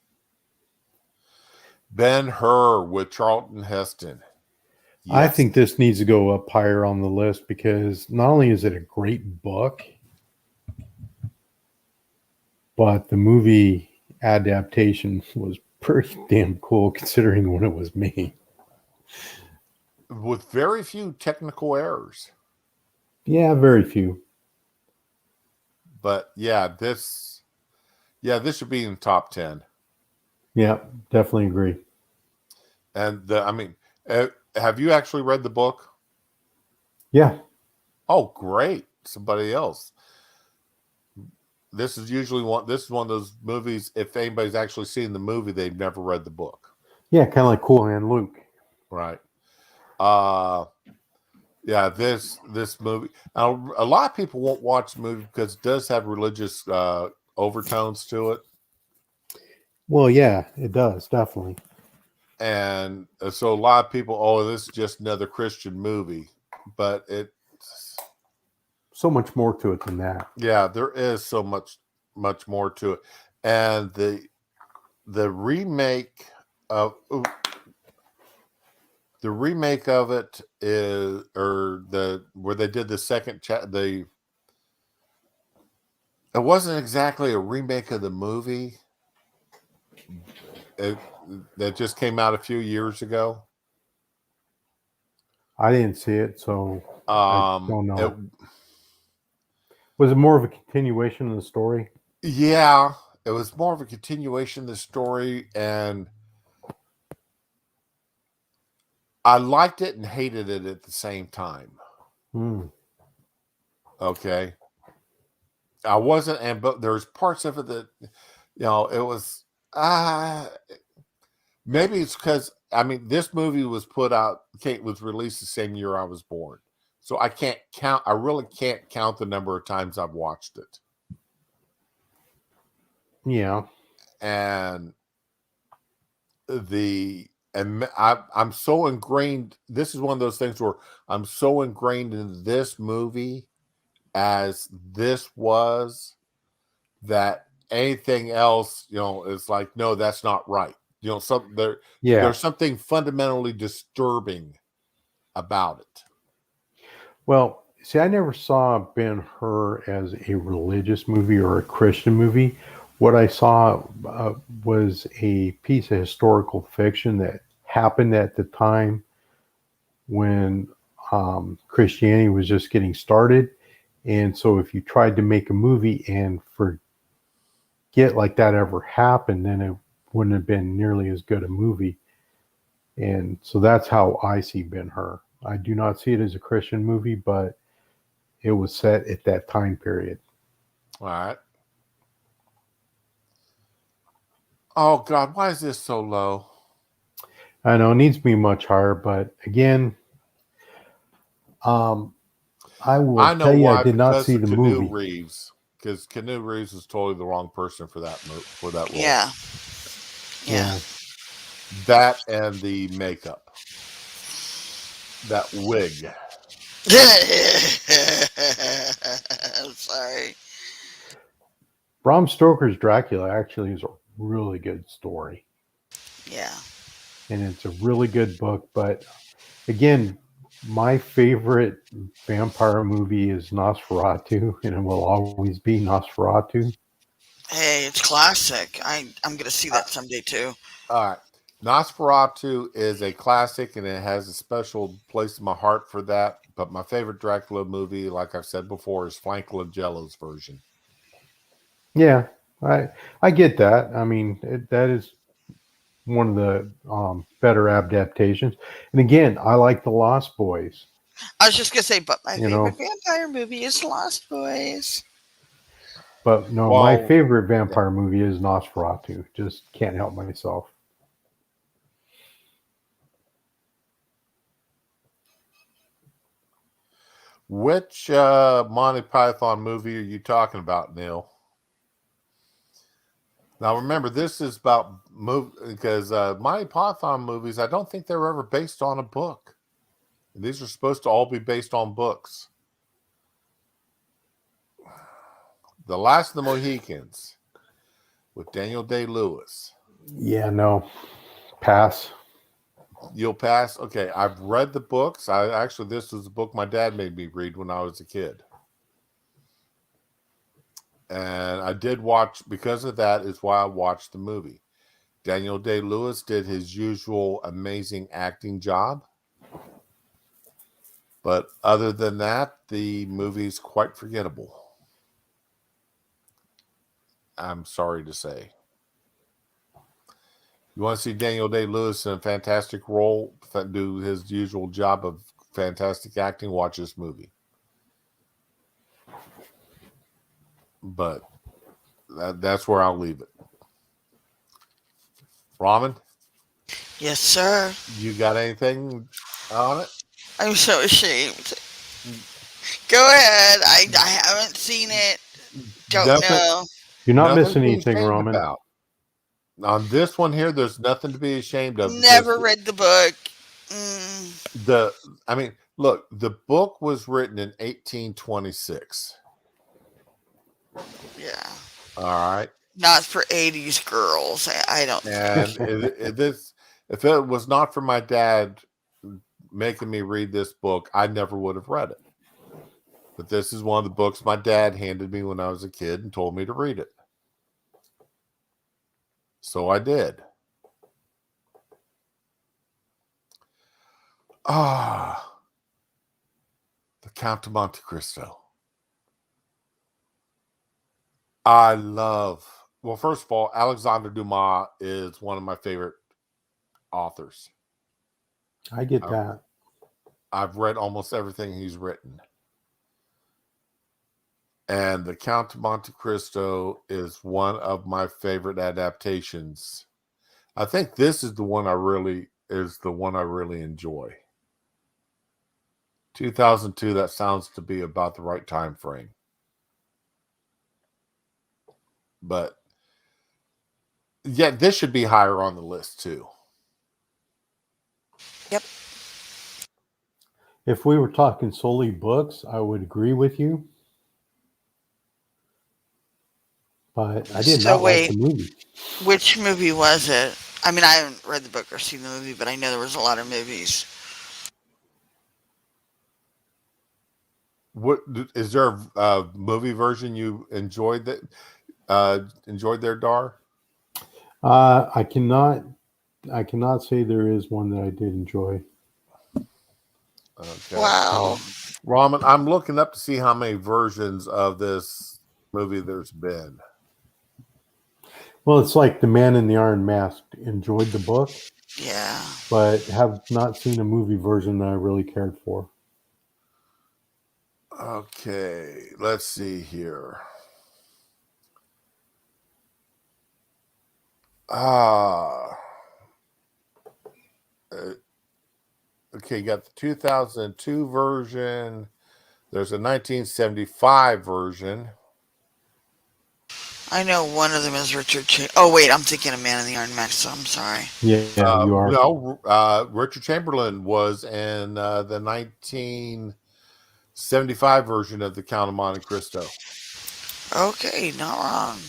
Ben-Hur with Charlton Heston. Yes. I think this needs to go up higher on the list because not only is it a great book, but the movie adaptation was pretty damn cool considering when it was made. With very few technical errors. Yeah, very few. But this should be in the top 10. Yeah, definitely agree. And have you actually read the book? Yeah. Oh, great. Somebody else. This is one of those movies, if anybody's actually seen the movie, they've never read the book. Yeah, kind of like Cool Hand Luke. Right. Yeah, this movie. A lot of people won't watch the movie because it does have religious overtones to it. Well, yeah, it does, definitely. And so a lot of people, this is just another Christian movie. But it's so much more to it than that. Yeah, there is so much more to it. And the remake of it is, where they did the second it wasn't exactly a remake of the movie. That just came out a few years ago. I didn't see it, so I don't know. Was it more of a continuation of the story? Yeah, it was more of a continuation of the story, and I liked it and hated it at the same time. Okay. I wasn't, but there's parts of it that, it was, maybe it's because, this movie was was released the same year I was born. So I really can't count the number of times I've watched it. Yeah. And I'm so ingrained. This is one of those things where I'm so ingrained in this movie as this was, that anything else, is like, no, that's not right. There's something fundamentally disturbing about it. Well, see, I never saw Ben-Hur as a religious movie or a Christian movie. What I saw was a piece of historical fiction that happened at the time when Christianity was just getting started. And so if you tried to make a movie and forget like that ever happened, then it wouldn't have been nearly as good a movie. And so that's how I see Ben-Hur. I do not see it as a Christian movie, but it was set at that time period. All right. Oh God, why is this so low? I know it needs to be much higher, but again, I will I know tell you, I why, did not because see of the Keanu movie. Reeves. Because Keanu Reeves is totally the wrong person for that for that role. Yeah. Yeah. That and the makeup, that wig. I'm sorry. Bram Stoker's Dracula actually is a really good story, Yeah. and it's a really good book. But again, my favorite vampire movie is Nosferatu, and it will always be Nosferatu. Hey, it's classic. I'm gonna see that someday too. All right. Nosferatu is a classic and it has a special place in my heart for that. But my favorite Dracula movie, like I've said before, is Frank Langella's version. Yeah, I get that. I mean, that is one of the better adaptations. And again, I like The Lost Boys. I was just gonna say, but my You favorite know, vampire movie is Lost Boys. but no, my Well, favorite vampire movie is Nosferatu. Just can't help myself. which Monty Python movie are you talking about, Neil? Now, remember, this is about because Monty Python movies, I don't think they were ever based on a book. These are supposed to all be based on books. The Last of the Mohicans with Daniel Day-Lewis. Yeah, no, pass. You'll pass. Okay, I've read the books. This was a book my dad made me read when I was a kid. And I did watch, because of that is why I watched the movie. Daniel Day-Lewis did his usual amazing acting job. But other than that, the movie's quite forgettable. I'm sorry to say. You want to see Daniel Day-Lewis in a fantastic role, do his usual job of fantastic acting, watch this movie. But that's where I'll leave it. Ramen, Yes, sir. you got anything on it? I'm so ashamed. Go ahead. I haven't seen it. Don't know. You're not Nothing missing to be anything, ashamed Roman. about. On this one here, there's nothing to be ashamed of. Never read the book. Look, the book was written in 1826. Yeah. All right. Not for 80s girls. I don't And if it was not for my dad making me read this book, I never would have read it. But this is one of the books my dad handed me when I was a kid and told me to read it. So I did. The Count of Monte Cristo. Well, first of all, Alexander Dumas is one of my favorite authors. I get that. I've read almost everything he's written. And The Count of Monte Cristo is one of my favorite adaptations. I think this is the one I really enjoy. 2002, that sounds to be about the right time frame. But yeah, this should be higher on the list too. Yep. If we were talking solely books, I would agree with you. But I did not like the movie. Which movie was it? I mean, I haven't read the book or seen the movie, but I know there was a lot of movies. What is there a movie version you enjoyed there, Dar? I cannot say there is one that I did enjoy. Okay. Wow. Ramen, I'm looking up to see how many versions of this movie there's been. Well, it's like The Man in the Iron Mask. Enjoyed the book, Yeah. but have not seen a movie version that I really cared for. Okay, let's see here. Ah, okay, you got the 2002 version. There's a 1975 version. I know one of them is Richard Oh, wait, I'm thinking of Man in the Iron Mask, so I'm sorry. Yeah, you are. No, Richard Chamberlain was in the 1975 version of The Count of Monte Cristo. Okay, not wrong.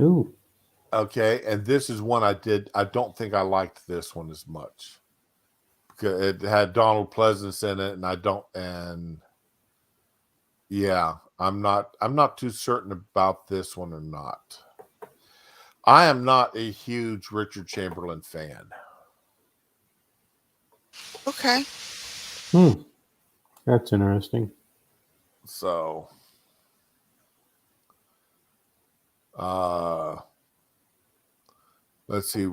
Ooh. Okay, and this is one I did. I don't think I liked this one as much because it had Donald Pleasance in it, and I don't. And yeah, I'm not too certain about this one or not. I am not a huge Richard Chamberlain fan. Okay. That's interesting. So, let's see.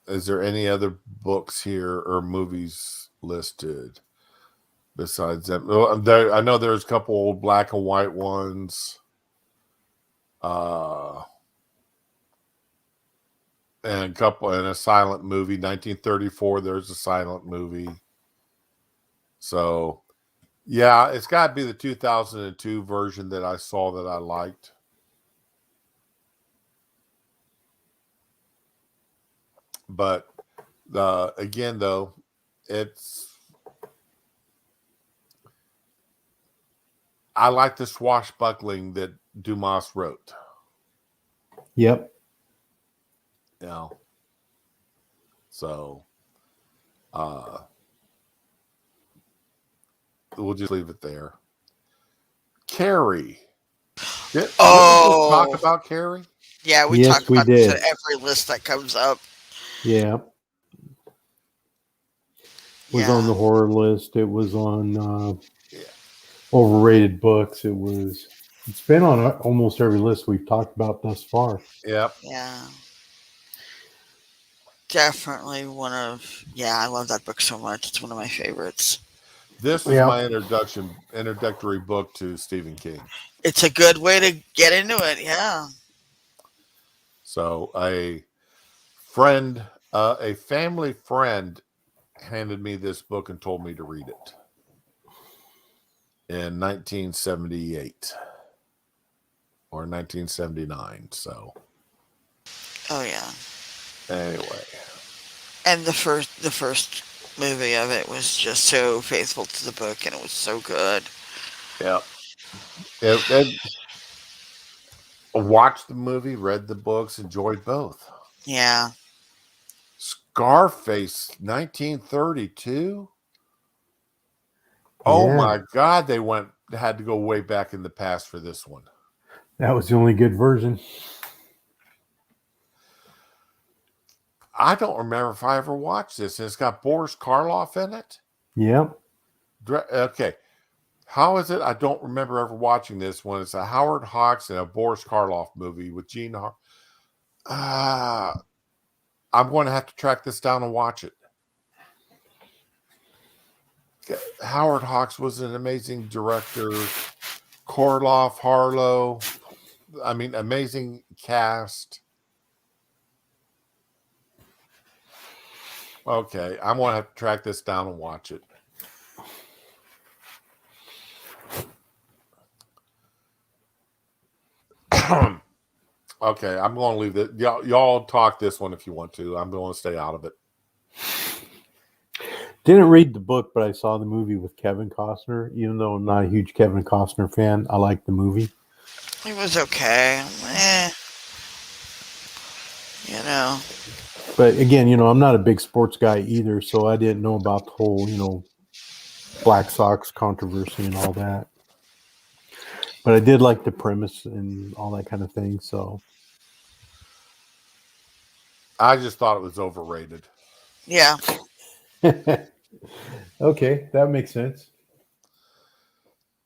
Is there any other books here or movies listed besides that? Well, I know there's a couple old black and white ones. And a silent movie. 1934. There's a silent movie. So, yeah, it's got to be the 2002 version that I saw that I liked. But again, though, I like the swashbuckling that Dumas wrote. Yep. Yeah. So, we'll just leave it there. Carrie. Did we just talk about Carrie? Yeah, we Yes, talk we about this did. at every list that comes up. Yeah. It was on the horror list. It was on overrated books. It's been on almost every list we've talked about thus far. Yep. Yeah. Definitely I love that book so much. It's one of my favorites. This was my introductory book to Stephen King. It's a good way to get into it, yeah. So a family friend handed me this book and told me to read it in 1978 or 1979. So, oh yeah. Anyway, and the first movie of it was just so faithful to the book, and it was so good. Yeah. Watched the movie, read the books, enjoyed both. Yeah. Scarface, 1932. Oh my God, they had to go way back in the past for this one. That was the only good version. I don't remember if I ever watched this. And it's got Boris Karloff in it. Yep. Okay. How is it? I don't remember ever watching this one. It's a Howard Hawks and a Boris Karloff movie with Gene. I'm going to have to track this down and watch it. Howard Hawks was an amazing director. Karloff, Harlow. I mean, amazing cast. Okay, I'm going to have to track this down and watch it. Okay, I'm going to leave it. Y'all talk this one if you want to. I'm going to stay out of it. Didn't read the book, but I saw the movie with Kevin Costner. Even though I'm not a huge Kevin Costner fan, I liked the movie. It was okay. But again, I'm not a big sports guy either, so I didn't know about the whole, Black Sox controversy and all that. But I did like the premise and all that kind of thing, so. I just thought it was overrated. Yeah. Okay, that makes sense.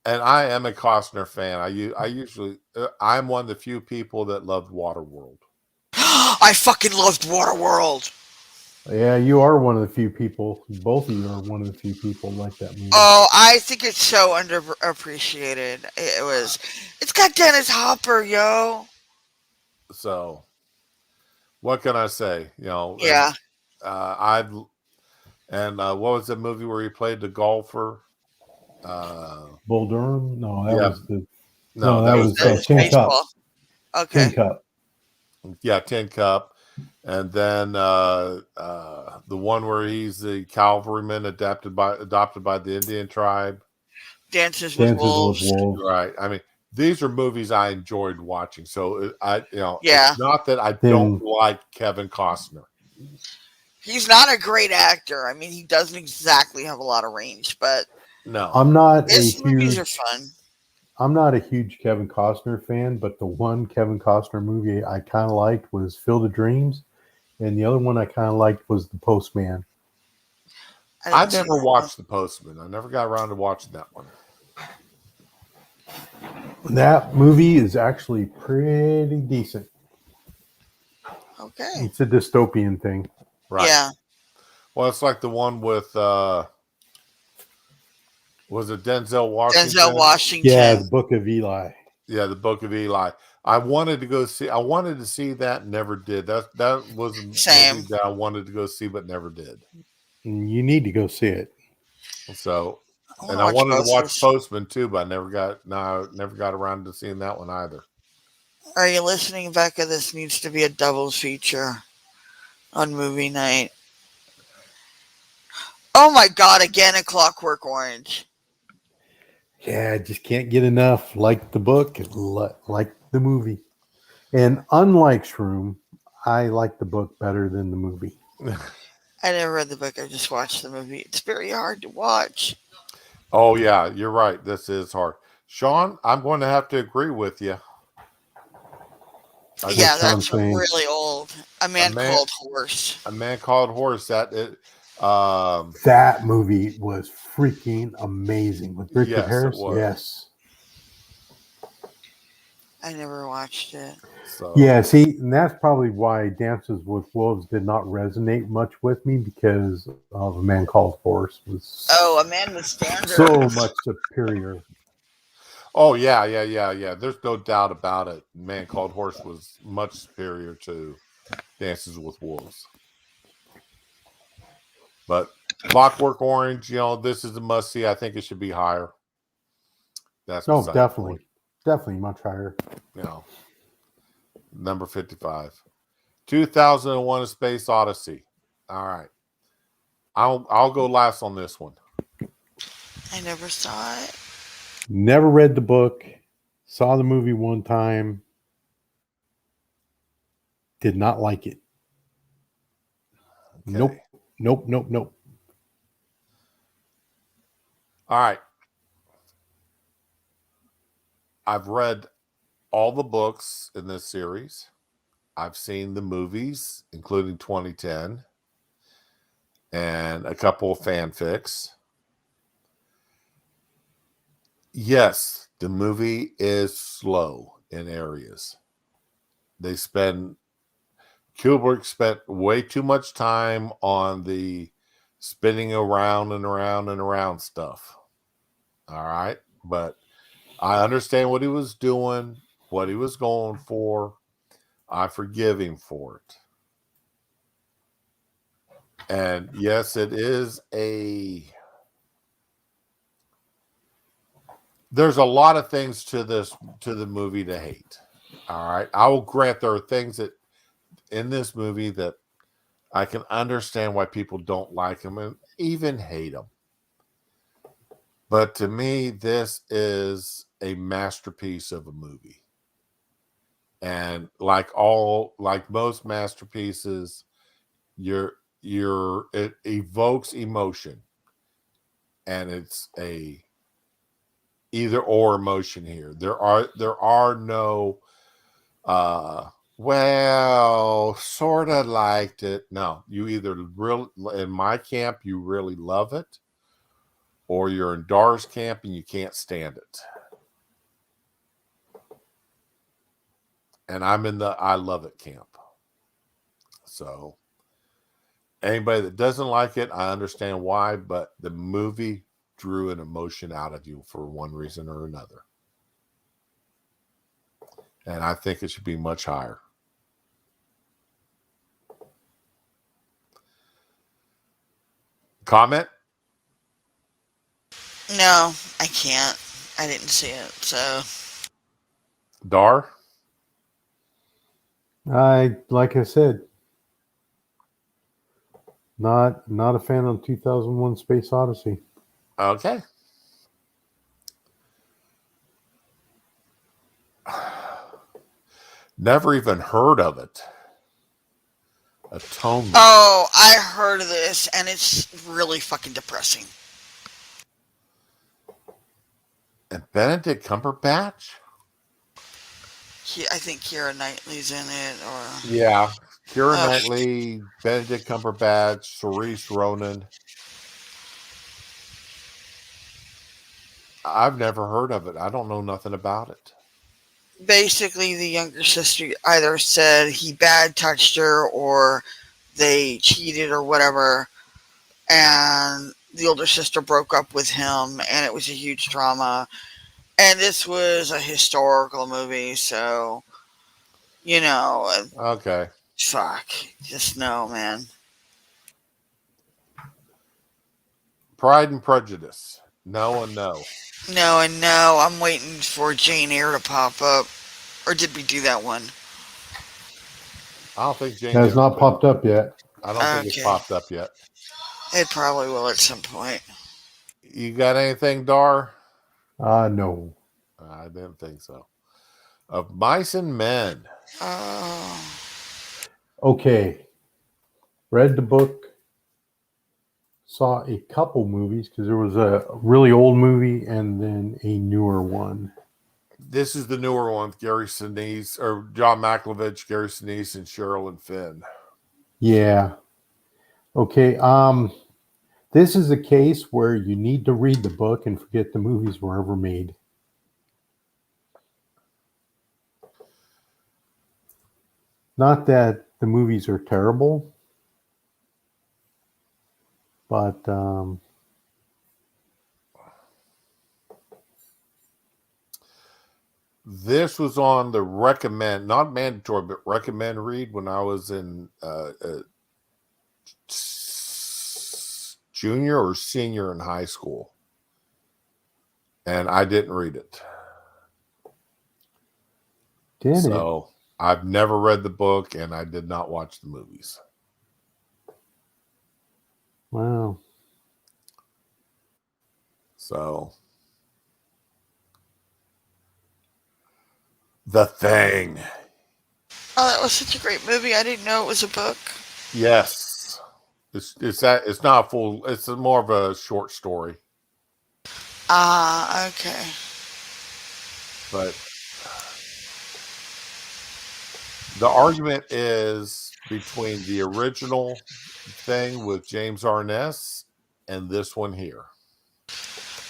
And I am a Costner fan. I usually I'm one of the few people that loved Waterworld. I fucking loved Waterworld. Yeah, you are one of the few people. Both of you are one of the few people like that movie. Oh, I think it's so underappreciated. It's got Dennis Hopper, yo. So what can I say? You know, Yeah. I've and what was the movie where he played the golfer? Bull Durham? No, that Yeah. was the No, that was Tin Cup. baseball. Okay. Tin Cup. Yeah, Tin Cup. And then the one where he's the cavalryman adopted by the Indian tribe. Dances with Dances with Wolves. Wolves. Right. I mean, these are movies I enjoyed watching. So Yeah. it's not that I don't like Kevin Costner. He's not a great actor. I mean, he doesn't exactly have a lot of range, but No. I'm not his movies are fun. I'm not a huge Kevin Costner fan, but the one Kevin Costner movie I kind of liked was Field of Dreams, and the other one I kind of liked was The Postman. I never watched The Postman. I never got around to watching that one. That movie is actually pretty decent. Okay. It's a dystopian thing. Right. Yeah. Well, it's like the one with was it Denzel Washington? Denzel Washington. Yeah, The Book of Eli. Yeah, The Book of Eli. I wanted to see that, never did. That was a Same. movie that I wanted to go see but never did. You need to go see it. So, and I wanted to watch Postman too, but I never got around to seeing that one either. Are you listening, Becca? This needs to be a double feature on movie night. Oh my God, again, A Clockwork Orange. Yeah, I just can't get enough. Like the book, like the movie. And unlike Shroom, I like the book better than the movie. I never read the book. I just watched the movie. It's very hard to watch. Oh, yeah, you're right. This is hard. Sean, I'm going to have to agree with you. Yeah, that's really old. A Man Called Horse. A Man Called Horse. That movie was freaking amazing with Richard Harris. Yes. I never watched it. So. Yeah, see, and that's probably why Dances with Wolves did not resonate much with me, because of A Man Called Horse was A Man with Standards. So much superior. Oh yeah. There's no doubt about it. Man Called Horse was much superior to Dances with Wolves. But Clockwork Orange, this is a must see. I think it should be higher. That's definitely much higher. Number 55, 2001: A Space Odyssey. All right, I'll go last on this one. I never saw it. Never read the book. Saw the movie one time. Did not like it. Okay. Nope. All right. I've read all the books in this series. I've seen the movies, including 2010, and a couple of fanfics. Yes, the movie is slow in areas. Kubrick spent way too much time on the spinning around and around and around stuff. All right. But I understand what he was doing, what he was going for. I forgive him for it. And yes, it is there's a lot of things to the movie to hate. All right. I will grant there are things that in this movie that I can understand why people don't like them and even hate them. But to me, this is a masterpiece of a movie. And like most masterpieces, it evokes emotion. And it's a either or emotion here. There are no well, sort of liked it. No, you either in my camp, you really love it, or you're in Dar's camp and you can't stand it. And I'm in the I love it camp. So anybody that doesn't like it, I understand why, but the movie drew an emotion out of you for one reason or another. And I think it should be much higher. Comment? No, I can't. I didn't see it, so Dar? Like I said, not a fan of 2001: Space Odyssey. Okay. Never even heard of it. Atonement. Oh, I heard of this, and it's really fucking depressing. And Benedict Cumberbatch? I think Keira Knightley's in it, or Yeah. Keira Oh. Knightley, Benedict Cumberbatch, Cerise Ronan. I've never heard of it. I don't know nothing about it. basically the younger sister either said he bad touched her or they cheated or whatever, and the older sister broke up with him, and it was a huge drama. And this was a historical movie, so Okay. fuck, just no, man. Pride and Prejudice. No and no. No and no. I'm waiting for Jane Eyre to pop up, or did we do that one? I don't think Jane It has Eyre- not popped up yet. I don't think it's Okay. popped up yet. It probably will at some point. You got anything, Dar? No. I didn't think so. Of Mice and Men. Oh, Okay. Read the book. Saw a couple movies because there was a really old movie and then a newer one. This is the newer one with Gary Sinise, or John Malkovich, Gary Sinise, and Sherilyn Fenn. Yeah. Okay. This is a case where you need to read the book and forget the movies were ever made. Not that the movies are terrible, but This was on the recommend, not mandatory, but recommend read when I was in junior or senior in high school. And I didn't read it. did it? So I've never read the book and I did not watch the movies. Wow. So The Thing. oh, that was such a great movie. I didn't know it was a book. Yes. It's not a full, it's more of a short story. Ah, okay. But the argument is between the original thing with James Arness and this one here.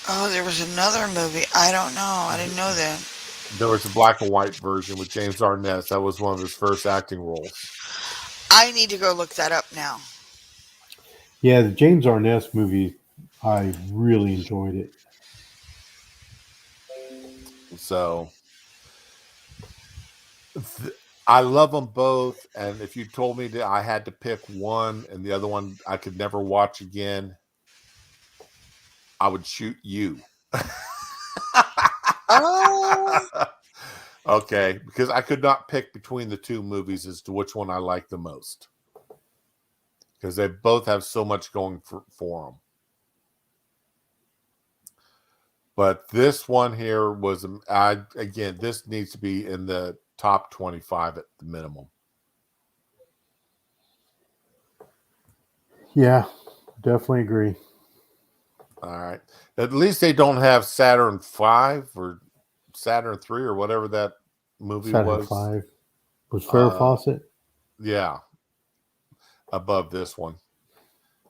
Oh, there was another movie. I don't know. I didn't know that. There was a black and white version with James Arness. That was one of his first acting roles. I need to go look that up now. Yeah, the James Arness movie, I really enjoyed it. So I love them both. And if you told me that I had to pick one and the other one I could never watch again, I would shoot you. Oh, Okay, because I could not pick between the two movies as to which one I like the most. Because they both have so much going for them. But this one here was, again, this needs to be in the top 25 at the minimum. Yeah, definitely agree. All right. At least they don't have Saturn 5 or Saturn 3 or whatever that movie Saturn was. 5 was Farrah Fawcett. Yeah. Above this one.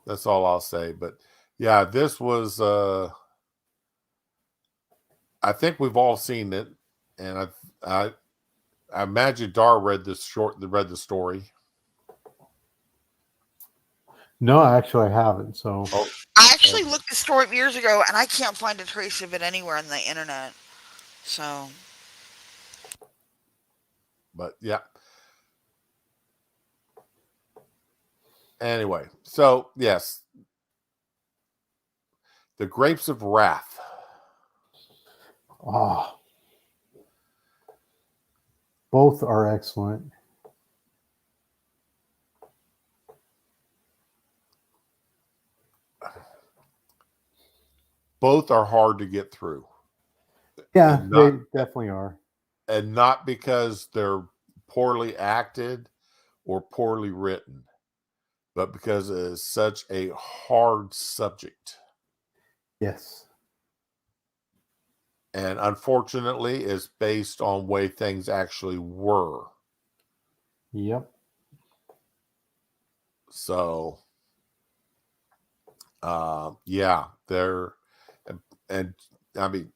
That's all I'll say. But Yeah, this was. I think we've all seen it, and I imagine Dar read the story. No, actually, I haven't. So, Oh, I actually looked the story up years ago, and I can't find a trace of it anywhere on the internet. So, but yeah. Anyway, so yes, the Grapes of Wrath. ah, both are excellent. Both are hard to get through, Yeah, and they not definitely are. and not because they're poorly acted or poorly written, but because it is such a hard subject. Yes. And unfortunately, it's based on way things actually were. Yep. So, yeah, they're and I mean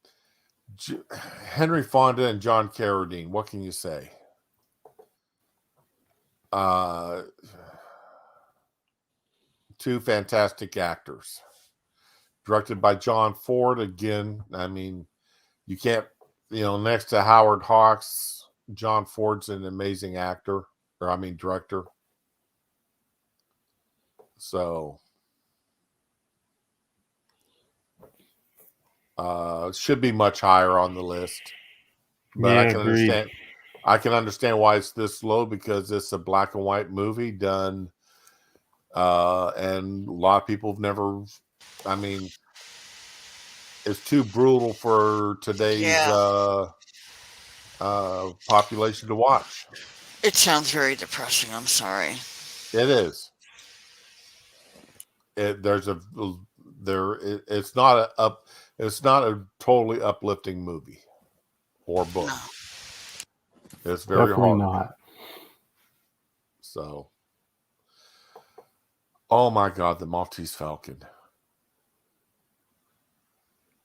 Henry Fonda and John Carradine. What can you say? Uh, two fantastic actors. Directed by John Ford again. I mean, you can't, next to Howard Hawks, John Ford's an amazing actor, director. So, should be much higher on the list. But Yeah, I can agreed. understand. I can understand why it's this low because it's a black and white movie done, and a lot of people have never. I mean, it's too brutal for today's yeah, population to watch. it sounds very depressing. I'm sorry. It is. There's a there. It's not a up. It's not a totally uplifting movie or book. No. It's very Definitely hard. not. So, oh my God, the Maltese Falcon.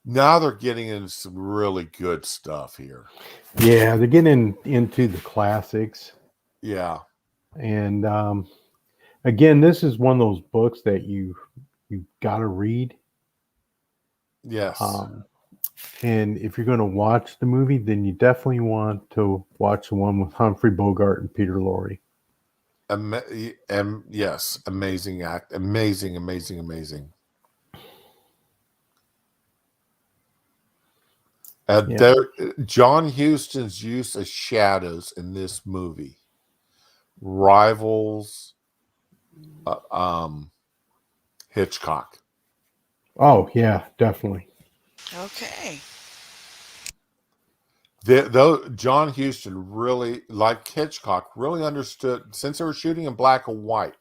Now they're getting into some really good stuff here. Yeah, they're getting into the classics. Yeah. And again, this is one of those books that you got to read. Yes. And if you're going to watch the movie, then you definitely want to watch the one with Humphrey Bogart and Peter Lorre. Yes, amazing act, amazing. Yeah. John Huston's use of shadows in this movie rivals Hitchcock. Oh yeah, definitely. Okay. Though John Huston really, like Hitchcock, really understood, since they were shooting in black and white,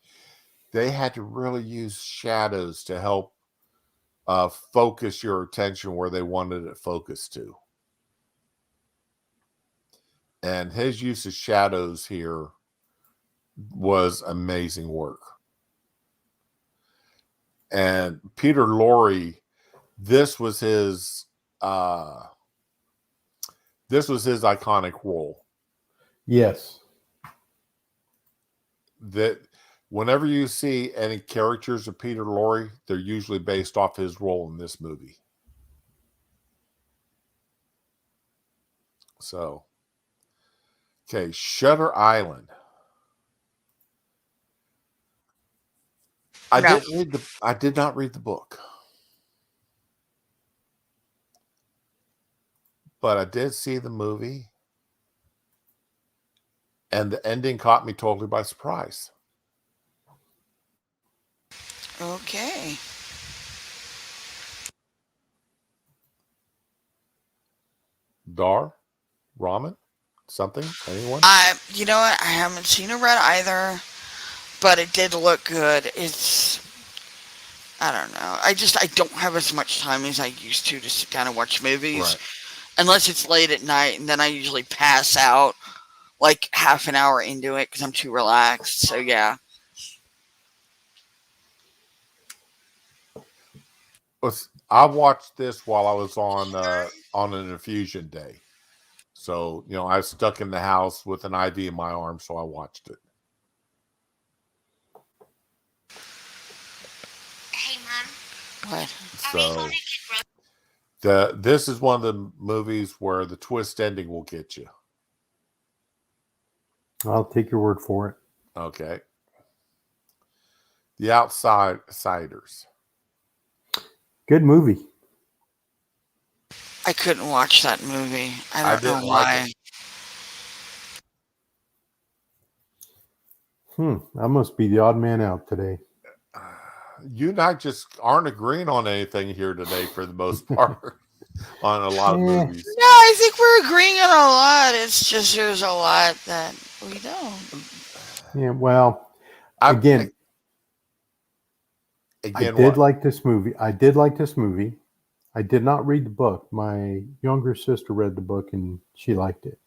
they had to really use shadows to help focus your attention where they wanted it focused to. And his use of shadows here was amazing work. And Peter Lorre, this was his iconic role. Yes. That whenever you see any characters of Peter Lorre, they're usually based off his role in this movie. So, okay, Shutter Island. I did not read the book, but I did see the movie, and the ending caught me totally by surprise. Okay. Dar, Ramen, something, anyone? You know what? I haven't seen it read either, but it did look good. I don't know. I don't have as much time as I used to sit down and watch movies, Right. unless it's late at night, and then I usually pass out like half an hour into it because I'm too relaxed. So yeah. I watched this while I was on an infusion day. So, I was stuck in the house with an IV in my arm, so I watched it. Hey, Mom. What? Are we So going to get this is one of the movies where the twist ending will get you. I'll take your word for it. Okay. The Outsiders. Good movie. I couldn't watch that movie. I I don't know didn't like why. I must be the odd man out today. You and I just aren't agreeing on anything here today for the most part on a lot of Eh. movies. No, I think we're agreeing on a lot. It's just there's a lot that we don't. Yeah, well, I again, I did what? like this movie. I did like this movie. I did not read the book. My younger sister read the book and she liked it.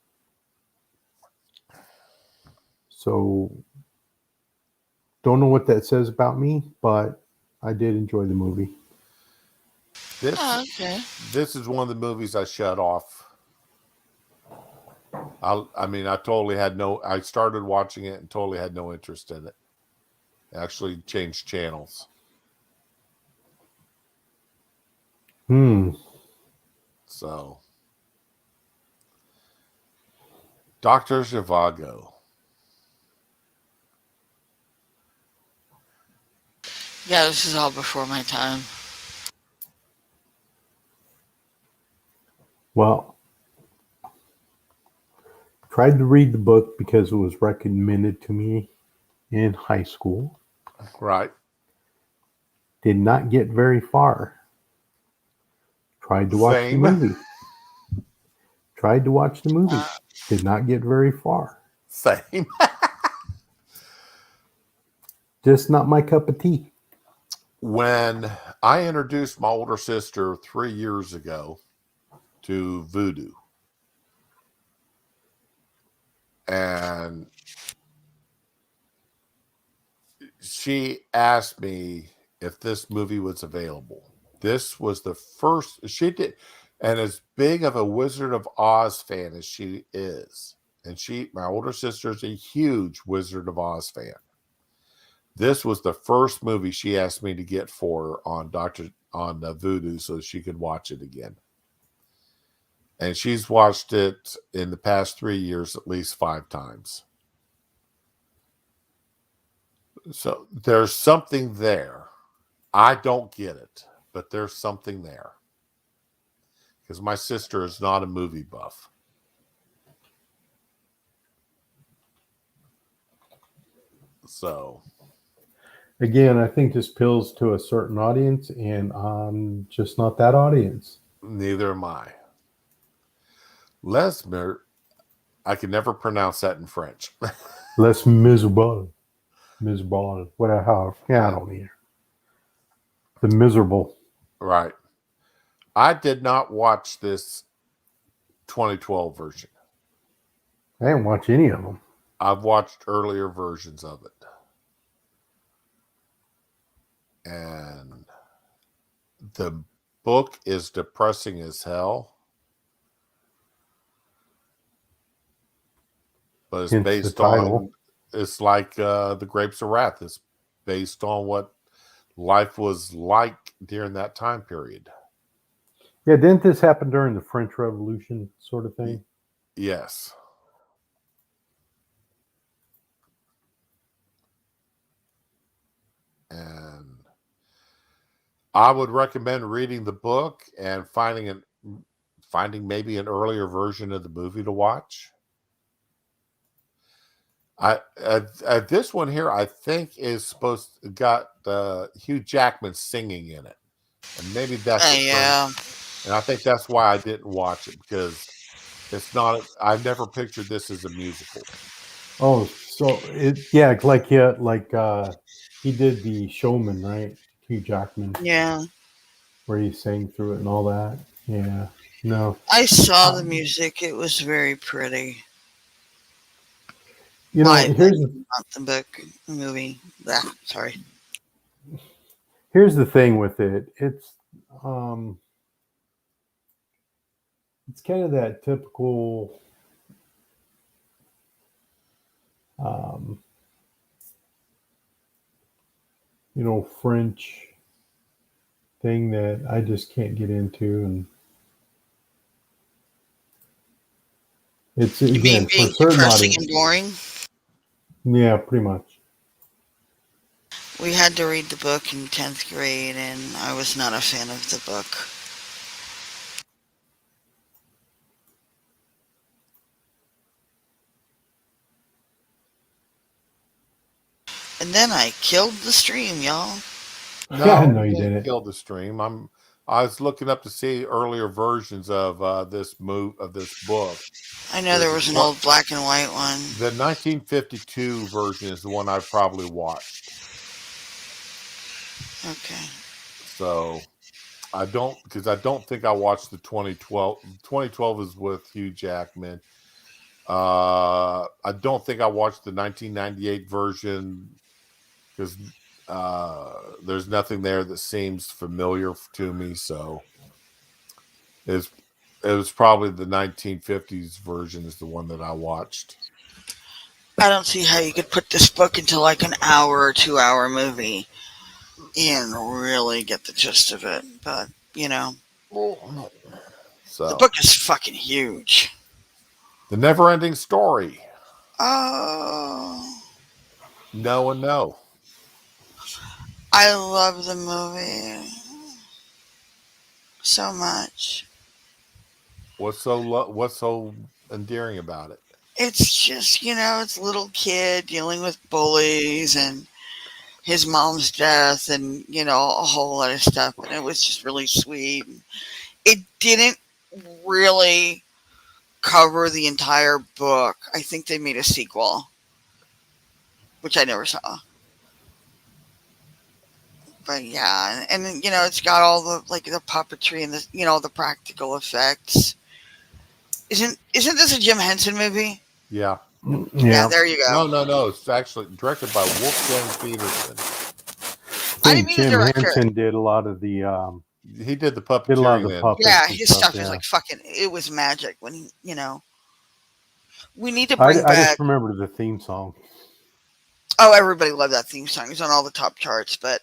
So, don't know what that says about me, but I did enjoy the movie. This Oh, okay. this is one of the movies I shut off. I totally had no. I started watching it and totally had no interest in it. Actually, changed channels. So, Dr. Zhivago. Yeah, this is all before my time. Well, tried to read the book because it was recommended to me in high school. Right. Did not get very far. Tried to watch Same. the movie. Tried to watch the movie. Did not get very far. Same. Just not my cup of tea. When I introduced my older sister 3 years ago to voodoo, and she asked me if this movie was available. This was the first she did, and as big of a Wizard of Oz fan as she is, and my older sister is a huge Wizard of Oz fan. This was the first movie she asked me to get for her on Voodoo so she could watch it again. And she's watched it in the past 3 years at least 5 times. So there's something there. I don't get it, but there's something there. Because my sister is not a movie buff. So, Again, I think this appeals to a certain audience, and I'm just not that audience. neither am I. Lesmer, I can never pronounce that in French. Less miserable. Miserable. What I have. Yeah, I don't either. The miserable. Right. I did not watch this 2012 version. I didn't watch any of them. I've watched earlier versions of it. And the book is depressing as hell. But it's Hence the based title. on, it's like The Grapes of Wrath. It's based on what life was like during that time period. Yeah, didn't this happen during the French Revolution sort of thing? Yes. And I would recommend reading the book and finding maybe an earlier version of the movie to watch. This one here, I think, is got Hugh Jackman singing in it, and maybe that's Yeah. and I think that's why I didn't watch it, because it's not. I've never pictured this as a musical. Oh, so like he did The Showman, right? Hugh Jackman, Yeah. where he sang through it and all that. Yeah. No. I saw the music. It was very pretty. You know, Why? here's Not the book, movie. Sorry. the thing with it. it's kind of that typical um, French thing that I just can't get into, and it's You mean again for being certain depressing audience. and boring? Yeah, pretty much. We had to read the book in 10th grade, and I was not a fan of the book. And then I killed the stream, y'all. No, No, you you didn't didn't. kill the stream. I was looking up to see earlier versions of this book. I know there was an old black and white one. The 1952 version is the one I probably watched. Okay. So I don't think I watched the 2012. 2012 is with Hugh Jackman. I don't think I watched the 1998 version because there's nothing there that seems familiar to me. So it was probably the 1950s version is the one that I watched. I don't see how you could put this book into like an hour or 2 hour movie and really get the gist of it. But, So the book is fucking huge. The Never-Ending Story. Oh, No and no. I love the movie so much. What's so endearing about it? It's just, it's a little kid dealing with bullies and his mom's death and, a whole lot of stuff. And it was just really sweet. It didn't really cover the entire book. I think they made a sequel, which I never saw. But yeah, and it's got all the the puppetry and the practical effects. Isn't this a Jim Henson movie? Yeah. Yeah, there you go. No. It's actually directed by Wolfgang Peterson. I didn't mean the Jim director. Henson did a lot of the. He did the puppetry. Did a lot of the puppets. Yeah, and his stuff yeah. is like fucking. It was magic when he. We need to bring I back. just remember the theme song. Oh, everybody loved that theme song. It's on all the top charts. But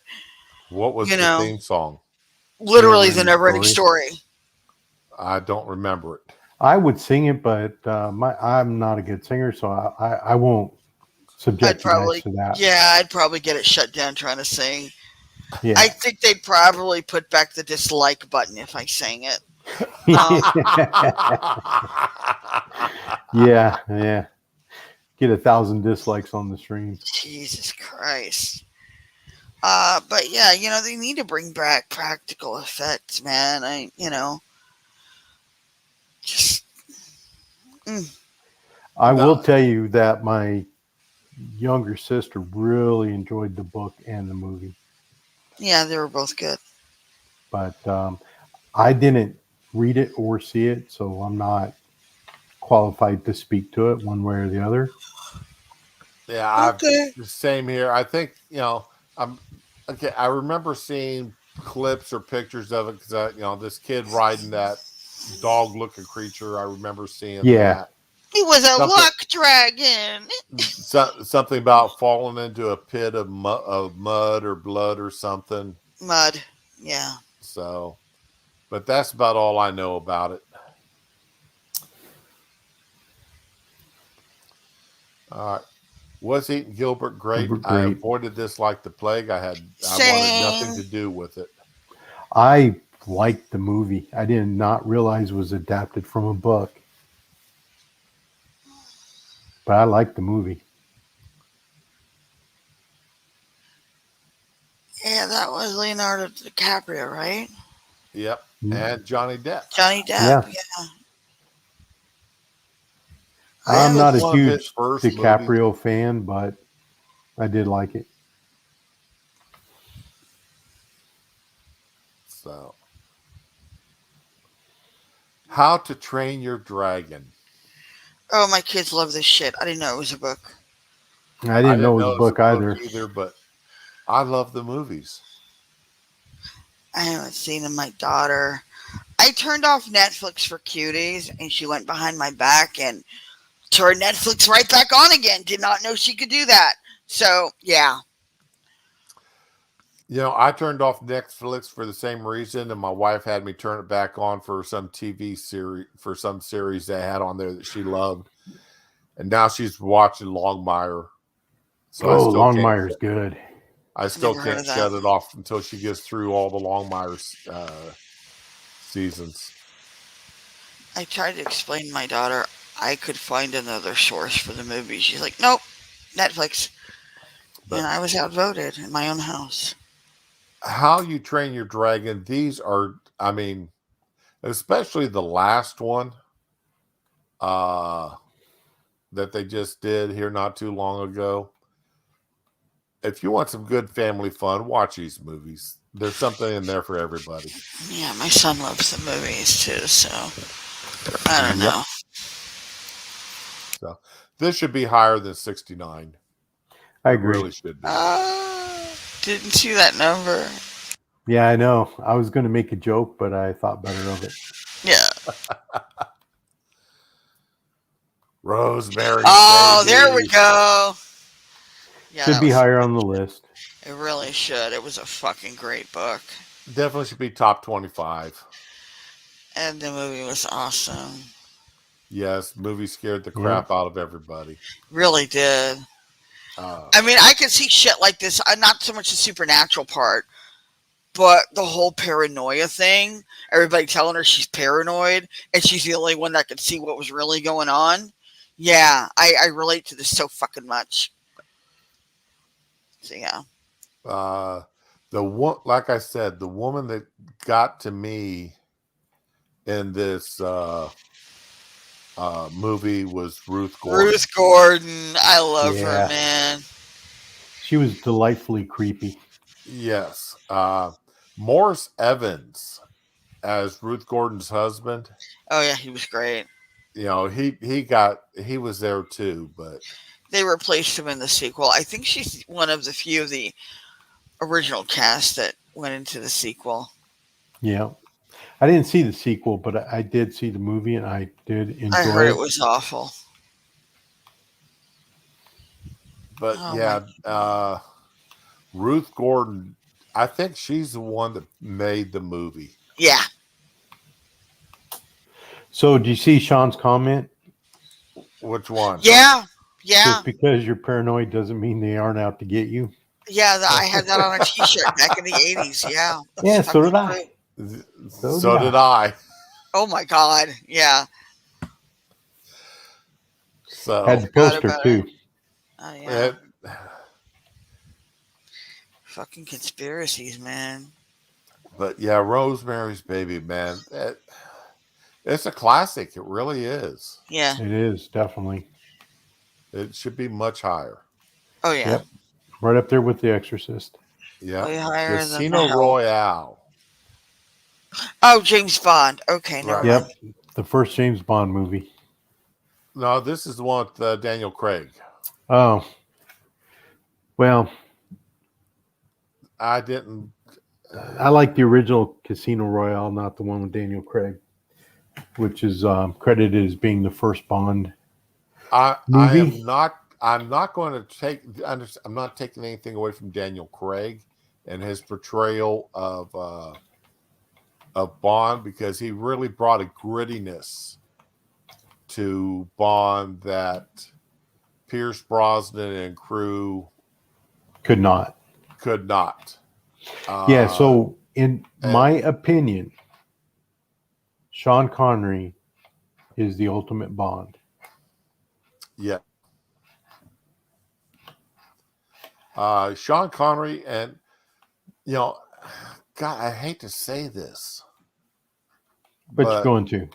what was the theme song? Literally, the Never-Ending Story. I don't remember it. I would sing it, but I'm not a good singer, so I won't subject you guys to that. Yeah, I'd probably get it shut down trying to sing. Yeah. I think they'd probably put back the dislike button if I sang it. Yeah. Get 1,000 dislikes on the stream. Jesus Christ. But yeah, they need to bring back practical effects, man. I will tell you that my younger sister really enjoyed the book and the movie. Yeah, they were both good. But I didn't read it or see it, so I'm not qualified to speak to it one way or the other. Yeah, same here. I think I'm okay. I remember seeing clips or pictures of it because this kid riding that dog-looking creater. I remember seeing that. He was a luck dragon. Something about falling into a pit of mud or blood or something. Mud, yeah. So, but that's about all I know about it. All right. Was Eating Gilbert great? I avoided this like the plague. I wanted nothing to do with it. I liked the movie. I did not realize it was adapted from a book. But I liked the movie. Yeah, that was Leonardo DiCaprio, right? Yep. Mm-hmm. And Johnny Depp. Johnny Depp, yeah. I'm not a huge DiCaprio fan, but I did like it. So, How to Train Your Dragon. Oh, my kids love this shit. I didn't know it was a book. I didn't know it was a book either. But I love the movies. I haven't seen my daughter. I turned off Netflix for Cuties, and she went behind my back and turned Netflix right back on again. Did not know she could do that. So yeah, I turned off Netflix for the same reason, and my wife had me turn it back on for some TV series, for some series they had on there that she loved, and now she's watching Longmire. So Oh, Longmire's good. I still Never heard can't of that. shut it off until she gets through all the Longmire's seasons. I tried to explain to my daughter I could find another source for the movie. She's like, nope, Netflix. But And I was outvoted in my own house. How You Train Your Dragon, these are, I mean, especially the last one that they just did here not too long ago. If you want some good family fun, watch these movies. There's something in there for everybody. Yeah, my son loves the movies too, so I don't know. So this should be higher than 69. I It agree. really should be. Didn't see that number. Yeah, I know. I was going to make a joke, but I thought better of it. Yeah. Rosemary. Oh, Baby. there we go. Yeah, Should that be was- higher on the list. It really should. It was a fucking great book. Definitely should be top 25. And the movie was awesome. Yes, movie scared the crap out of everybody. Really did. I mean, I could see shit like this. Not so much the supernatural part, but the whole paranoia thing. Everybody telling her she's paranoid, and she's the only one that could see what was really going on. Yeah, I relate to this so fucking much. So yeah. The one, like I said, the woman that got to me in this movie was Ruth Gordon. Ruth Gordon. I love Yeah. her, man. She was delightfully creepy. Yes. Morris Evans as Ruth Gordon's husband. Oh yeah, he was great. He was there too, but They replaced him in the sequel. I think she's one of the few of the original cast that went into the sequel. Yeah. I didn't see the sequel, but I did see the movie and I did enjoy I heard it. it was awful. But Oh, yeah, Ruth Gordon, I think she's the one that made the movie. Yeah. So, do you see Sean's comment? Which one? Yeah. Yeah. Just because you're paranoid doesn't mean they aren't out to get you. Yeah. I had that on a t-shirt back in the 80s. Yeah. Yeah, so did Fucking I. great. So did I. Oh my God. Yeah. So Had the Forgot poster about too. Oh yeah. it, Fucking conspiracies, man. but yeah, Rosemary's Baby, man. It's a classic. It really is. Yeah. It is definitely It should be much higher. Oh yeah. Yep. right up there with The Exorcist. Yeah. Way higher than Casino the Royale. Oh, James Bond. Okay. Never Right. mind. Yep, the first James Bond movie. No, this is the one with Daniel Craig. Oh, well, I didn't. I like the original Casino Royale, not the one with Daniel Craig, which is credited as being the first Bond. I Movie? am not. I'm not going to take. I'm not taking anything away from Daniel Craig and his portrayal of Bond, because he really brought a grittiness to Bond that Pierce Brosnan and crew Could not. could not. Yeah, so in my opinion, Sean Connery is the ultimate Bond. Yeah. Sean Connery, and God, I hate to say this, But you're going to.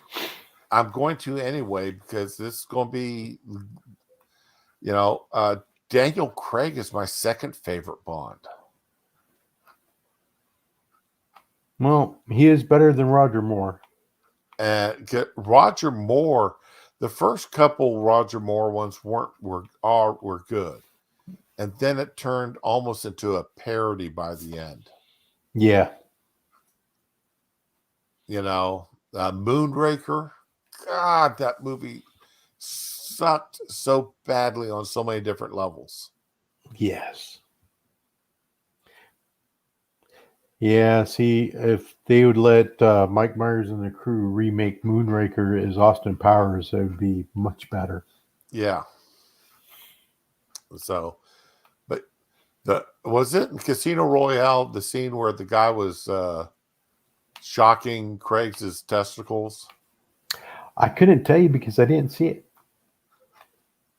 I'm going to anyway, because this is going to be, Daniel Craig is my second favorite Bond. Well, he is better than Roger Moore. And Roger Moore, the first couple Roger Moore ones were good, and then it turned almost into a parody by the end. Yeah. Moonraker. God, that movie sucked so badly on so many different levels. Yes. Yeah, see, if they would let Mike Myers and the crew remake Moonraker as Austin Powers, that would be much better. Yeah. So, but was it in Casino Royale the scene where the guy was shocking Craig's testicles? I couldn't tell you because I didn't see it.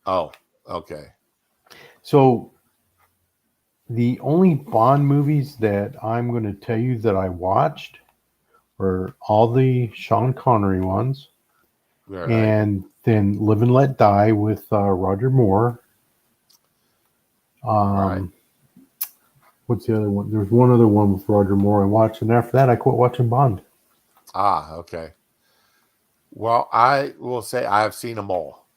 Oh, okay. So the only Bond movies that I'm going to tell you that I watched were all the Sean Connery ones, Right. and then Live and Let Die with Roger Moore. Right. What's the other one? There's one other one with Roger Moore I watched, and after that, I quit watching Bond. Ah, okay. Well, I will say I have seen them all.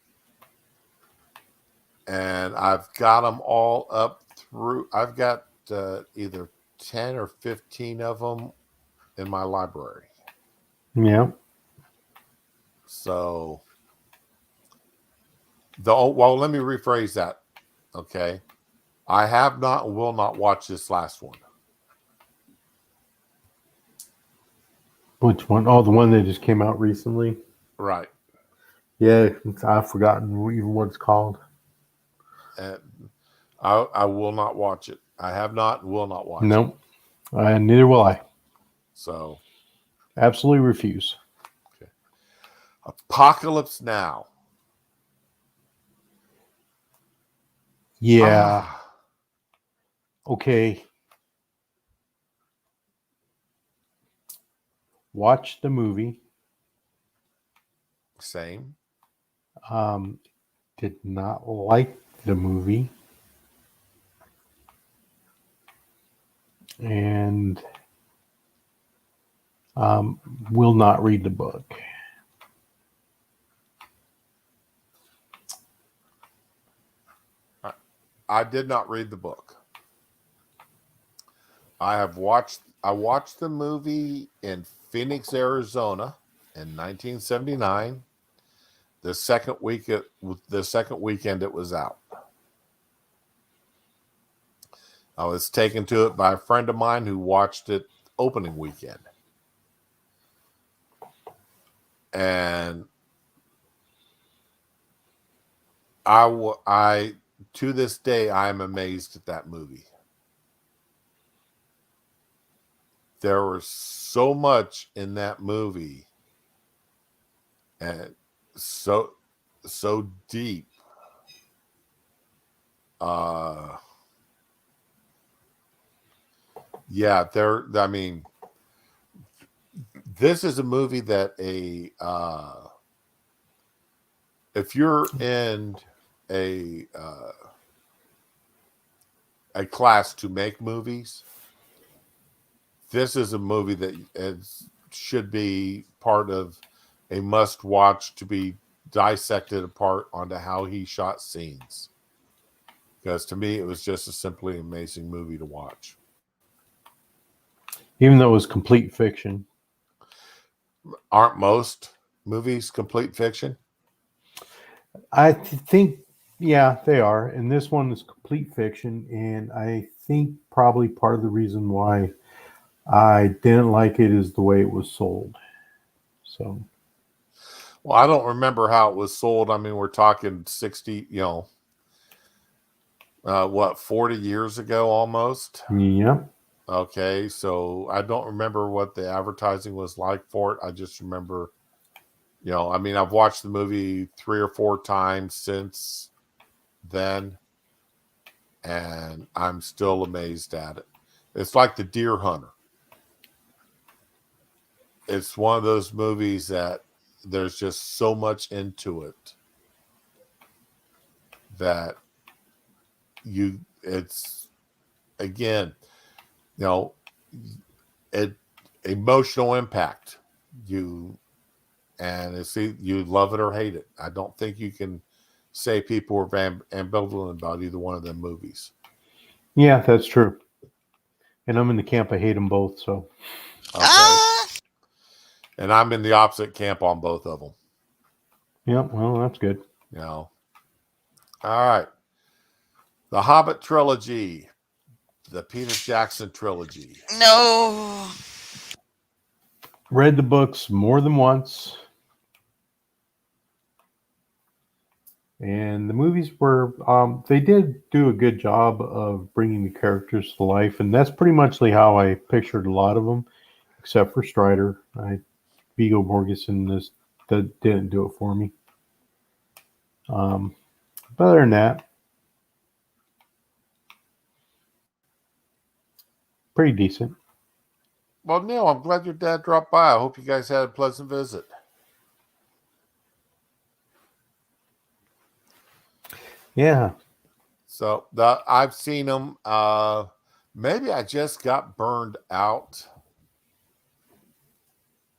And I've got them all up through. I've got either 10 or 15 of them in my library. Yeah. So, well, let me rephrase that. Okay. I have not and will not watch this last one. Which one? Oh, the one that just came out recently. Right. Yeah, I've forgotten even what it's called. And I will not watch it. I have not and will not watch it. Nope. Neither will I. So, Absolutely refuse. Apocalypse Now. Yeah. Ah, Okay. Watch the movie. same. Did not like the movie. And will not read the book. I did not read the book. I watched the movie in Phoenix, Arizona in 1979. The second weekend it was out. I was taken to it by a friend of mine who watched it opening weekend. And I to this day, I am amazed at that movie. There was so much in that movie, and so deep. Yeah, I mean, this is a movie that if you're in a class to make movies, this is a movie that should be part of a must watch to be dissected apart onto how he shot scenes. Because to me, it was just a simply amazing movie to watch. Even though it was complete fiction. Aren't most movies complete fiction? I think, yeah, they are. And this one is complete fiction. And I think probably part of the reason why I didn't like it is the way it was sold. So, well, I don't remember how it was sold. I mean, we're talking 60, 40 years ago almost? yeah. Okay, so I don't remember what the advertising was like for it. I just remember, I mean, I've watched the movie 3 or 4 times since then, and I'm still amazed at it. It's like The Deer Hunter. It's one of those movies that there's just so much into it that it's, again, emotional impact. You love it or hate it. I don't think you can say people were ambivalent about either one of them movies. Yeah, that's true. And I'm in the camp. I hate them both. So, Okay. Ah, And I'm in the opposite camp on both of them. Yep. Well, that's good. You know. All right. The Hobbit trilogy, the Peter Jackson trilogy. No. Read the books more than once. And the movies were, they did do a good job of bringing the characters to life. And that's pretty much how I pictured a lot of them, except for Strider. Viggo Mortensen that didn't do it for me. But other than that, pretty decent. Well, Neil, I'm glad your dad dropped by. I hope you guys had a pleasant visit. Yeah. So I've seen them. Maybe I just got burned out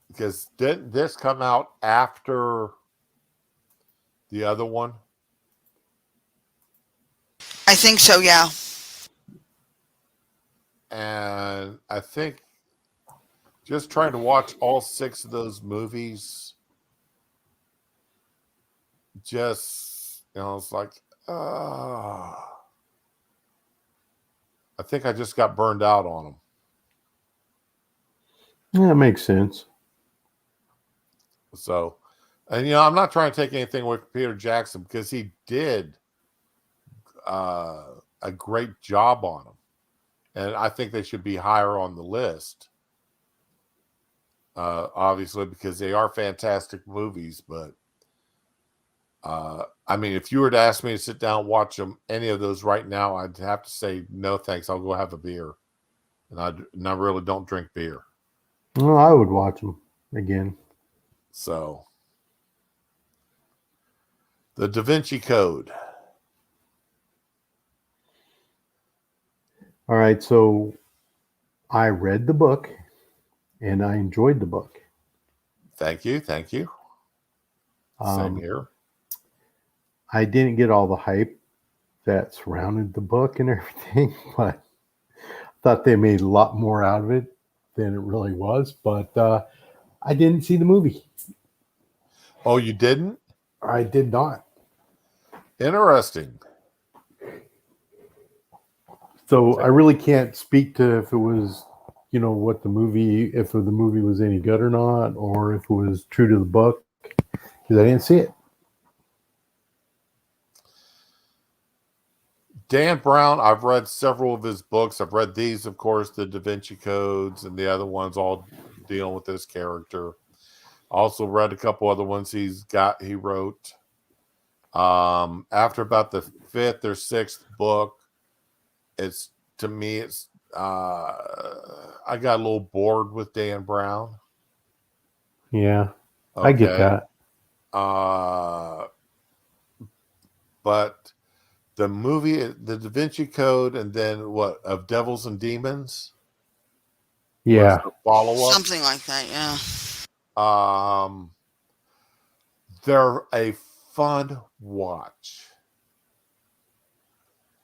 because didn't this come out after the other one? I think so, yeah. And I think just trying to watch all 6 of those movies, just, it's like, I think I just got burned out on them. Yeah, that makes sense. So, and I'm not trying to take anything away from Peter Jackson because he did a great job on them, and I think they should be higher on the list. Obviously, because they are fantastic movies, but I mean, if you were to ask me to sit down and watch them, any of those right now, I'd have to say no, thanks. I'll go have a beer, and I really don't drink beer. Well, I would watch them again. So, the Da Vinci Code. All right, so I read the book and I enjoyed the book. Thank you. Same here. I didn't get all the hype that surrounded the book and everything, but I thought they made a lot more out of it than it really was. But I didn't see the movie. Oh, you didn't? I did not. Interesting. So I really can't speak to if it was, what the movie, if the movie was any good or not, or if it was true to the book, because I didn't see it. Dan Brown, I've read several of his books. I've read these, of course, the Da Vinci Codes, and the other ones all dealing with this character. Also read a couple other ones he wrote. After about the 5th or 6th book, it's I got a little bored with Dan Brown. Yeah, Okay. I get that. But the movie, the Da Vinci Code, and then of Devils and Demons? Yeah. Follow up. Something like that, yeah. They're a fun watch.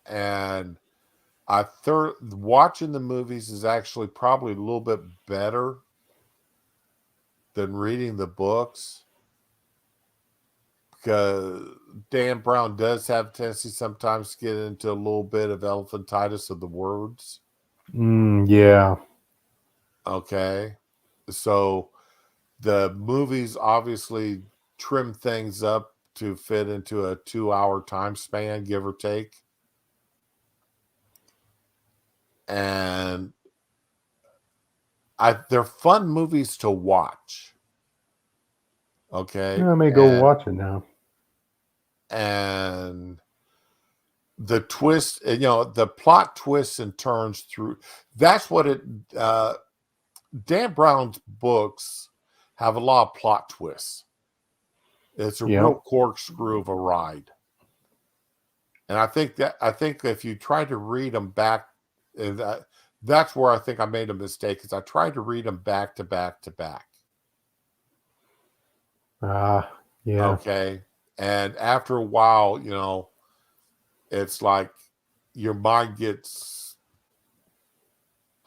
And watching the movies is actually probably a little bit better than reading the books, because Dan Brown does have a tendency sometimes to get into a little bit of elephantitis of the words. Yeah. Okay. So the movies obviously trim things up to fit into a 2-hour time span, give or take. And they're fun movies to watch. Okay. I may go watch it now. And the twist, the plot twists and turns through. That's what Dan Brown's books have a lot of plot twists. It's a real corkscrew of a ride. And I think if you try to read them back, that's where I think I made a mistake, because I tried to read them back to back to back. Yeah. Okay. And after a while, it's like your mind gets,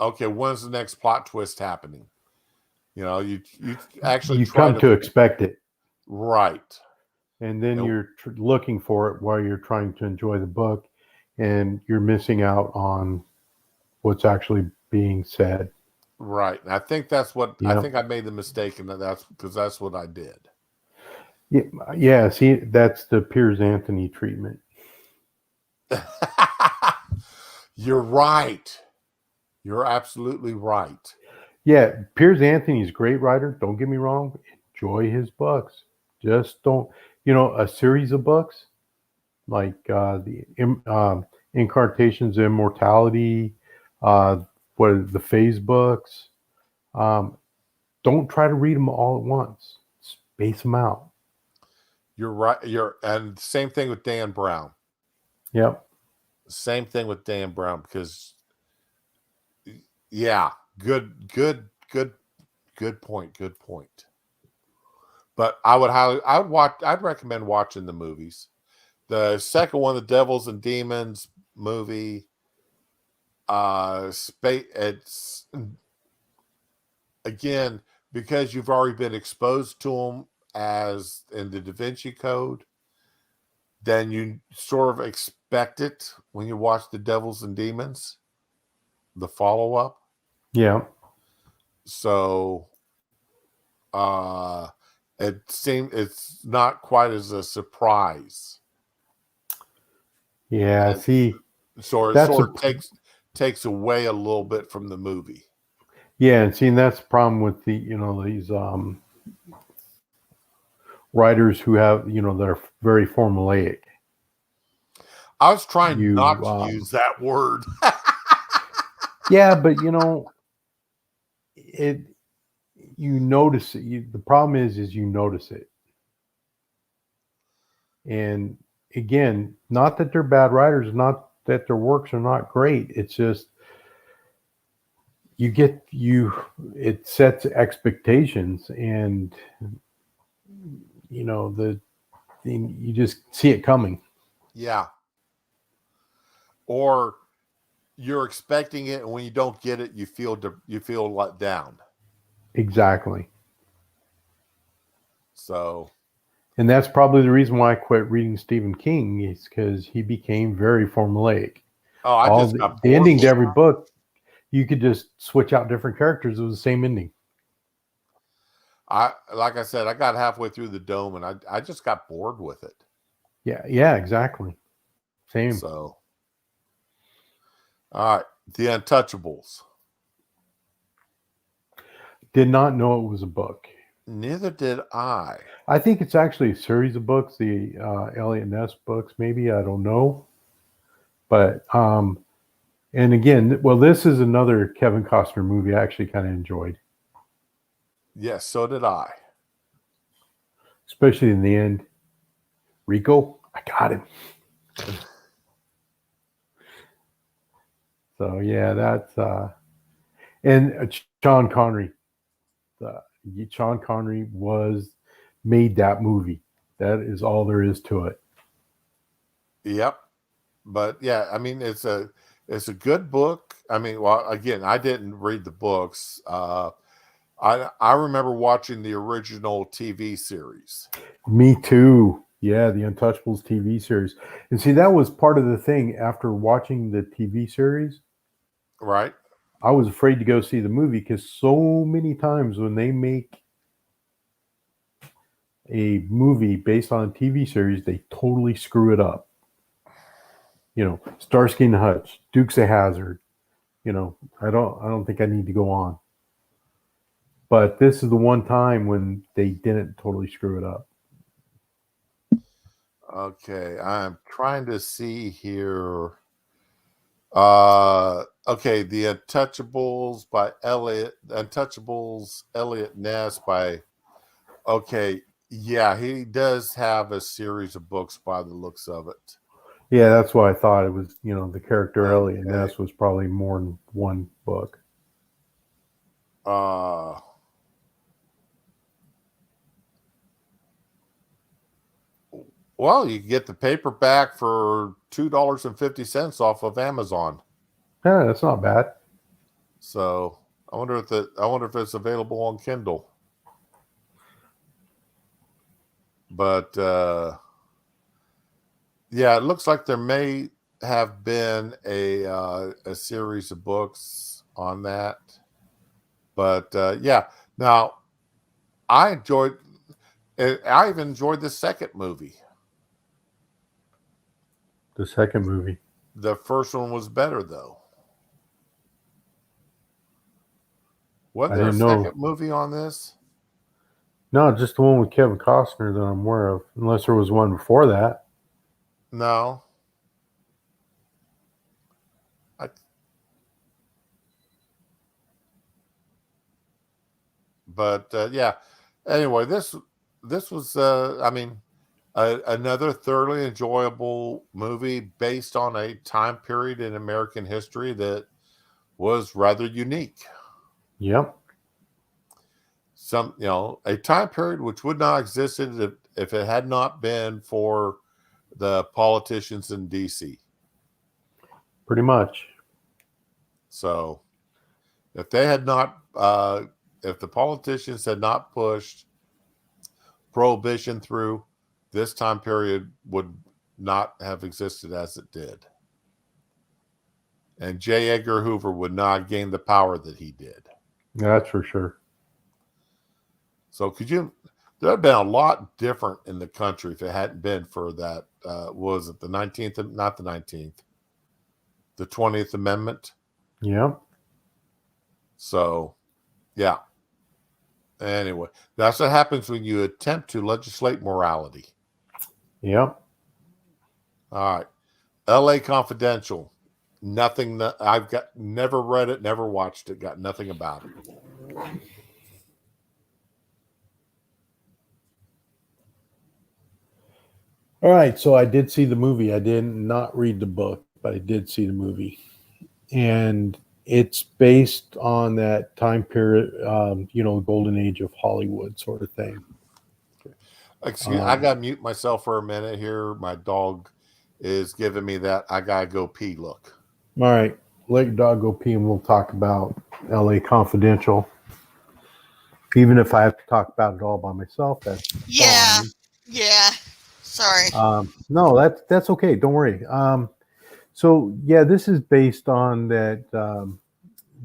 okay, when's the next plot twist happening? You actually You try come to expect it, right. and then Nope. you're looking for it while you're trying to enjoy the book, and you're missing out on what's actually being said. Right. And I think that's what I Yeah. think I made the mistake, and that's because that's what I did. Yeah, yeah. See, that's the Piers Anthony treatment. You're right. You're absolutely right. Yeah, Piers Anthony's a great writer. Don't get me wrong. Enjoy his books. Just don't, a series of books like Incarnations of Immortality, what are the Phase books. Don't try to read them all at once. Space them out. You're right. And same thing with Dan Brown. Yep. Same thing with Dan Brown because, yeah, good point. Good point. But I'd recommend watching the movies. The second one, the Devils and Demons movie, it's again because you've already been exposed to them as in the Da Vinci Code, then you sort of expect it when you watch the Devils and Demons, the follow-up. Yeah. So it's not quite as a surprise. Yeah. And See, so it that's sort of takes away a little bit from the movie. yeah, and see, that's the problem with these writers who have that are very formulaic. I was trying not to um, use that word. Yeah, but it you notice it. The problem is you notice it, and again, not that they're bad writers, not that their works are not great. It's just it sets expectations, and you just see it coming. Yeah. Or you're expecting it, and when you don't get it, you feel let down. Exactly. So, And that's probably the reason why I quit reading Stephen King, is because he became very formulaic. got The ending to bored. every book, you could just switch out different characters. It was the same ending. Like I said, I got halfway through the Dome, and I just got bored with it. Yeah, exactly. Same. So, all right, The Untouchables. Did not know it was a book. Neither did I. I think it's actually a series of books, the Elliot Ness books, maybe. I don't know. But, and again, well, this is another Kevin Costner movie I actually kind of enjoyed. Yes, so did I. Especially in the end. Rico, I got him. So, yeah, that's, and Sean Connery. Sean Connery made that movie. That is all there is to it. Yep. But yeah, I mean, it's a good book. I mean, well, again, I didn't read the books. I remember watching the original TV series. Me too. Yeah, the Untouchables TV series. And see, that was part of the thing after watching the TV series. Right. I was afraid to go see the movie because so many times when they make a movie based on a TV series, they totally screw it up. Starsky and Hutch, Dukes of Hazzard. I don't think I need to go on. But this is the one time when they didn't totally screw it up. Okay, I'm trying to see here. Okay, The Untouchables by Elliot Ness by. Okay, yeah, he does have a series of books by the looks of it. Yeah, that's why I thought it was, the character Okay. Elliot Ness was probably more than one book. Well, you can get the paperback for $2.50 off of Amazon. Yeah, that's not bad. So, I wonder if it's available on Kindle. But yeah, it looks like there may have been a series of books on that. But yeah, now I even enjoyed the second movie. The second movie. The first one was better though. Wasn't I there a didn't know. second movie on this? No, just the one with Kevin Costner that I'm aware of. Unless there was one before that. No. But yeah. Anyway, this was another thoroughly enjoyable movie based on a time period in American history that was rather unique. Yep. A time period which would not have existed if it had not been for the politicians in DC. Pretty much. So if they had not, if the politicians had not pushed prohibition through, this time period would not have existed as it did. And J. Edgar Hoover would not have gained the power that he did. That's for sure. So there had been a lot different in the country if it hadn't been for that, was it the 19th, not the 19th, the 20th Amendment? Yep. So, yeah. Anyway, that's what happens when you attempt to legislate morality. Yep. All right. L.A. Confidential. Nothing. Never read it, never watched it, got nothing about it. All right, so I did see the movie. I did not read the book, but I did see the movie. And it's based on that time period, golden age of Hollywood sort of thing. Excuse me, I got to mute myself for a minute here. My dog is giving me that I got to go pee look. All right, let your dog go pee and we'll talk about LA Confidential. Even if I have to talk about it all by myself, that's fine. Yeah. Sorry. No, that's okay. Don't worry. So yeah, this is based on that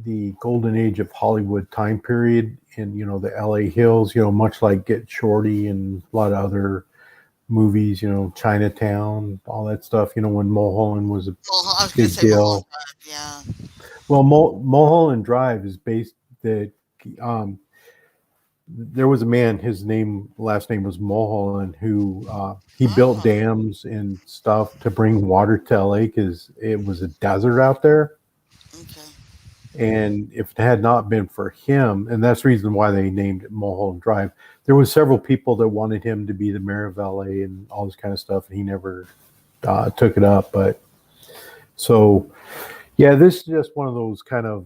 the golden age of Hollywood time period in the LA Hills. Much like Get Shorty and a lot of other movies. Chinatown, all that stuff. When Mulholland was a big deal. Yeah. Well, Mulholland Drive is based that. There was a man, his last name was Mulholland, who he built dams and stuff to bring water to LA because it was a desert out there. Okay. And if it had not been for him, and that's the reason why they named it Mulholland Drive, there was several people that wanted him to be the mayor of LA and all this kind of stuff, and he never took it up. But so, yeah, this is just one of those kind of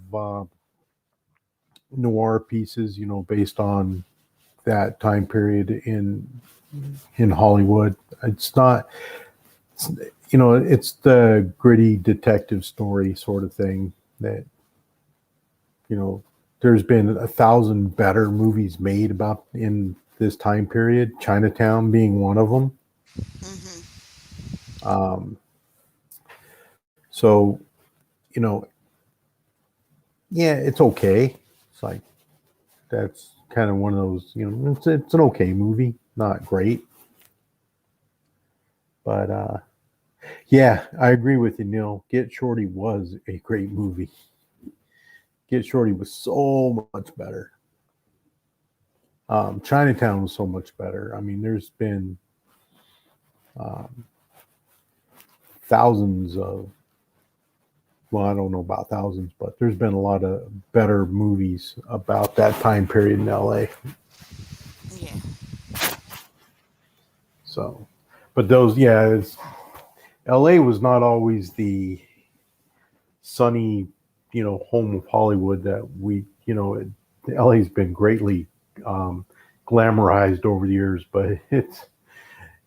noir pieces, based on that time period in Hollywood. It's not, it's the gritty detective story sort of thing that, there's been 1,000 better movies made about in this time period, Chinatown being one of them. Mm-hmm. So, yeah, it's okay. It's like, that's kind of one of those, it's an okay movie, not great. But yeah, I agree with you, Neil. Get Shorty was a great movie. Get Shorty was so much better. Chinatown was so much better. I mean, there's been thousands of, well, I don't know about thousands, but there's been a lot of better movies about that time period in LA. Yeah. So, but those, yeah, LA was not always the sunny, home of Hollywood that we, LA's been greatly glamorized over the years, but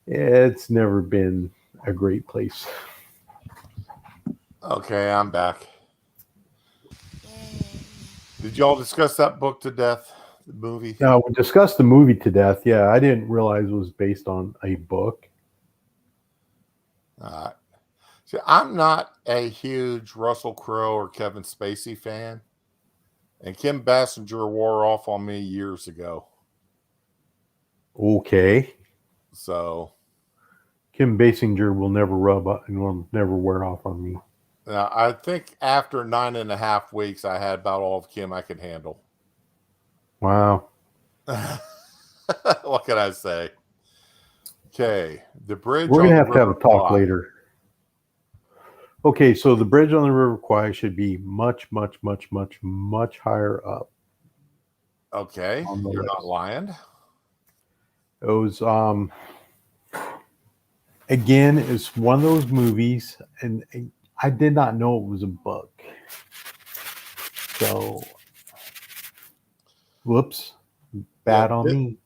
it's never been a great place. Okay, I'm back. Yay. Did y'all discuss that book to death? The movie? Now we discussed the movie to death. Yeah, I didn't realize it was based on a book. See, I'm not a huge Russell Crowe or Kevin Spacey fan, and Kim Basinger wore off on me years ago. Okay. So Kim Basinger will never rub up and will never wear off on me. now I think after 9.5 weeks, I had about all of Kim I could handle. Wow. What can I say? Okay, the bridge. We're on gonna the have a River talk Kwai. later. Okay, so the bridge on the River Kwai should be much, much, much, much, much higher up. Okay, On the you're list. not lying. It was again, it's one of those movies, and I did not know it was a book. So whoops. Bad Yeah, on me.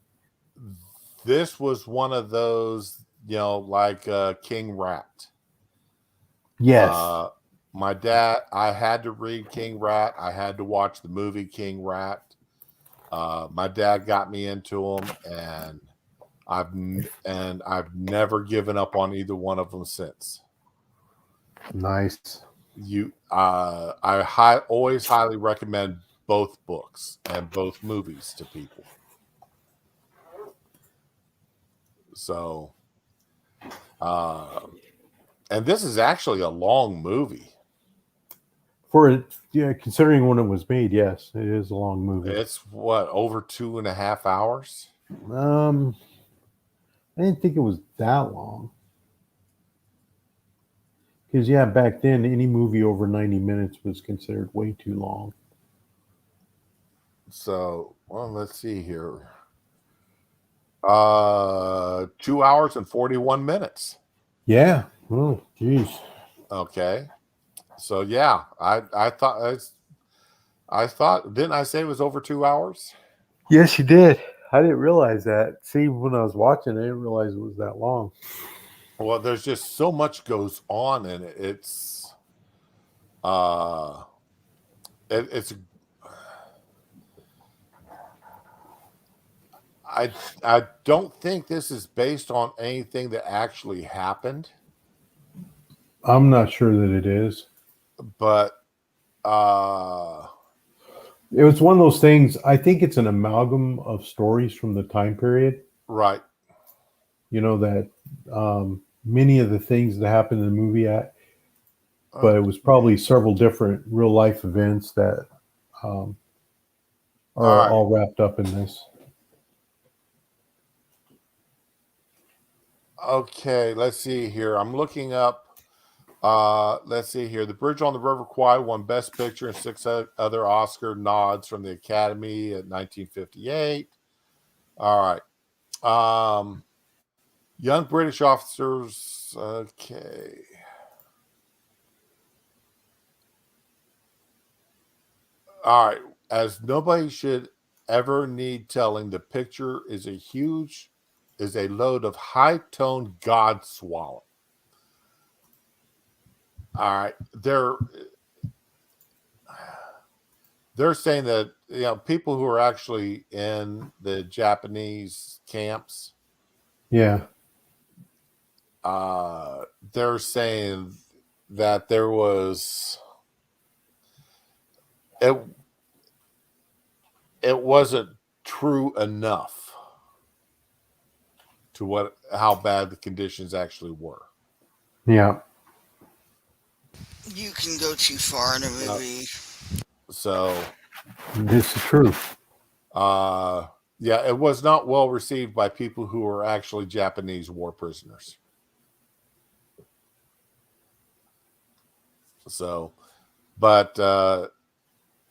This was one of those, like King Rat. Yes. My dad, I had to read King Rat. I had to watch the movie King Rat. My dad got me into them, and I've never given up on either one of them since. Nice. I always highly recommend both books and both movies to people. So, and this is actually a long movie. Considering when it was made, yes, it is a long movie. It's what, over 2.5 hours? I didn't think it was that long. Because back then any movie over 90 minutes was considered way too long. So, well, let's see here. 2 hours and 41 minutes. Yeah. Oh, geez. Okay. So yeah, I thought didn't I say it was over 2 hours? Yes, you did. I didn't realize that. See, when I was watching, I didn't realize it was that long. Well, there's just so much goes on in it. It's I don't think this is based on anything that actually happened, I'm not sure that it is. but It was one of those things. I think it's an amalgam of stories from the time period. right. That many of the things that happened in the movie, but it was probably several different real life events that are right. all wrapped up in this. Okay, let's see here. I'm looking up. Let's see here. The Bridge on the River Kwai won Best Picture and 6 other Oscar nods from the Academy at 1958. All right. Young British officers. Okay. All right. As nobody should ever need telling, the picture is a load of high-toned God swallow. All right. They're saying that people who are actually in the Japanese camps, Yeah. they're saying that there was it wasn't true enough to how bad the conditions actually were. Yeah. You can go too far in a movie. So This is true. yeah, it was not well received by people who were actually Japanese war prisoners. So, but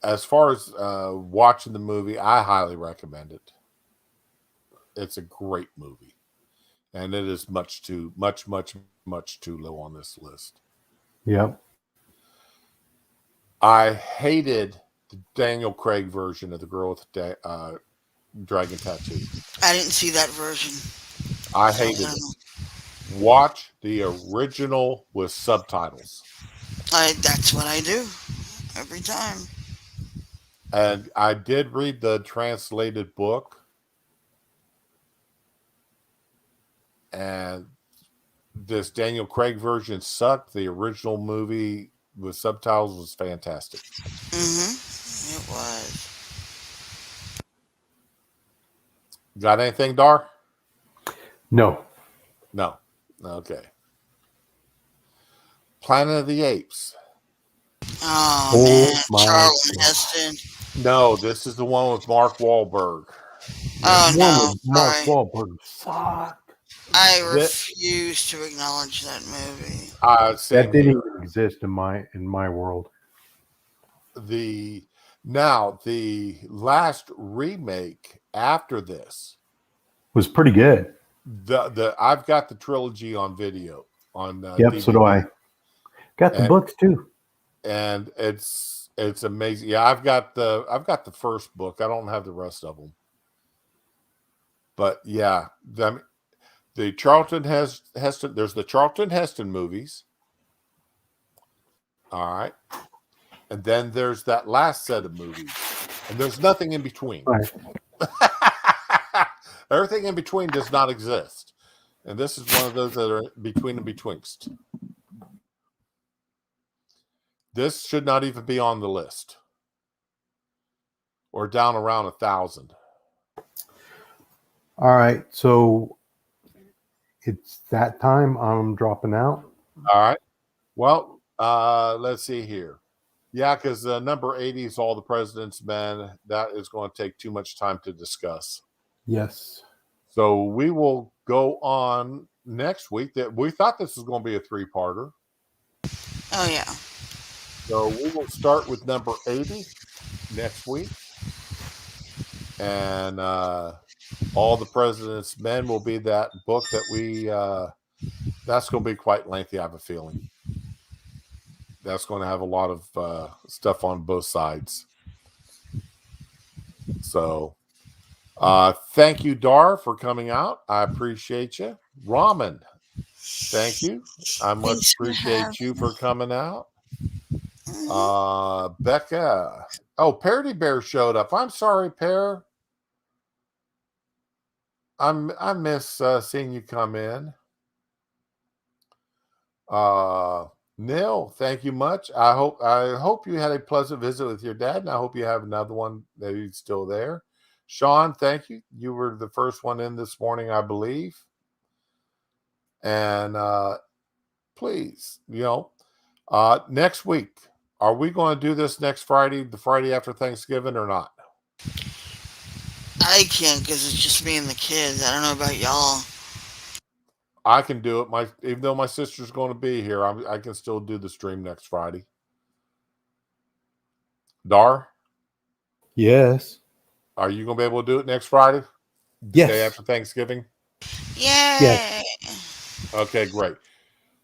as far as watching the movie, I highly recommend it. It's a great movie, and it is much too low on this list. Yep. I hated the Daniel Craig version of The Girl with the Dragon Tattoo. I didn't see that version. I hated it. Watch the original with subtitles. That's what I do every time. And I did read the translated book, and this Daniel Craig version sucked. The original movie with subtitles was fantastic. It was. Got anything, Dar? No. No. Okay. Planet of the Apes. Oh, Oh man. my Charlton God. Heston. No, this is the one with Mark Wahlberg. Oh, The one no. with Mark Sorry. Wahlberg sucked. I That- refuse to acknowledge that movie. That Same didn't here. even exist in my world. The last remake after this, Was pretty good. the I've got the trilogy on video on Yep, so do I. Got the And- books too. and it's amazing. Yeah, I've got the first book. I don't have the rest of them, but yeah, the Charlton Heston. There's the Charlton Heston movies. All right, and then there's that last set of movies, and there's nothing in between. Right. Everything in between does not exist, and this is one of those that are between and betwixt. This should not even be on the list, or down around 1,000. All right, so it's that time. I'm dropping out. All right. Well, let's see here. Yeah, because number 80 is All the President's Men. That is going to take too much time to discuss. Yes. So we will go on next week. That we thought this was going to be a 3-parter. Oh, yeah. So we will start with number 80 next week. And All the President's Men will be that book that that's going to be quite lengthy, I have a feeling. That's going to have a lot of stuff on both sides. So thank you, Dar, for coming out. I appreciate you. Ramen, thank you. I much Thanks for appreciate having you for coming out. Mhm. Becca. Oh, Parody Bear showed up. I'm sorry, Pear. I miss seeing you come in. Neil, thank you much. I hope you had a pleasant visit with your dad, and I hope you have another one that he's still there. Sean, thank you. You were the first one in this morning, I believe. And please, next week, are we going to do this next Friday, the Friday after Thanksgiving, or not? I can't because it's just me and the kids. I don't know about y'all. I can do it. Even though my sister's going to be here, I can still do the stream next Friday. Dar, Yes. are you going to be able to do it next Friday? Yes. Day after Thanksgiving? Yay! Okay, great.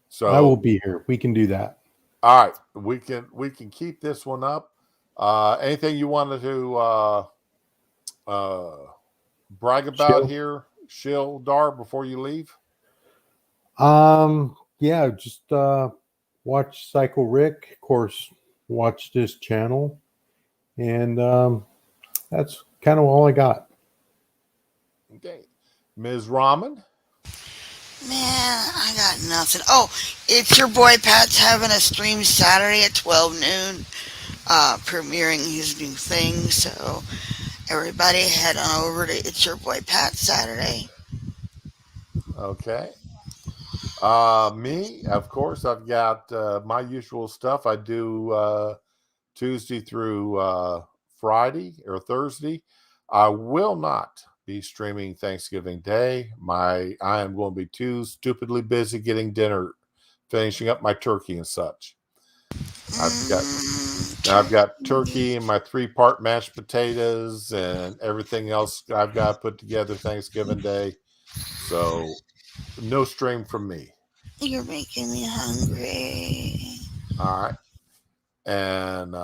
So I will be here. We can do that. all right, we can keep this one up. Anything you wanted to brag about Shill. here, Shill, Dar, before you leave? Yeah, just watch Psycho Rick, of course, watch this channel, and that's kind of all I got. Okay. Ms. Ramen? Man, I got nothing. Oh, it's your boy Pat's having a stream Saturday at 12 noon, premiering his new thing. So everybody head on over to It's Your Boy Pat Saturday. Okay. Me, of course, I've got my usual stuff. I do Tuesday through Friday or Thursday. I will not be streaming Thanksgiving Day. I am going to be too stupidly busy getting dinner, finishing up my turkey and such. I've got turkey and my 3-part mashed potatoes and everything else I've got put together Thanksgiving Day. So no stream from me. You're making me hungry. All right. And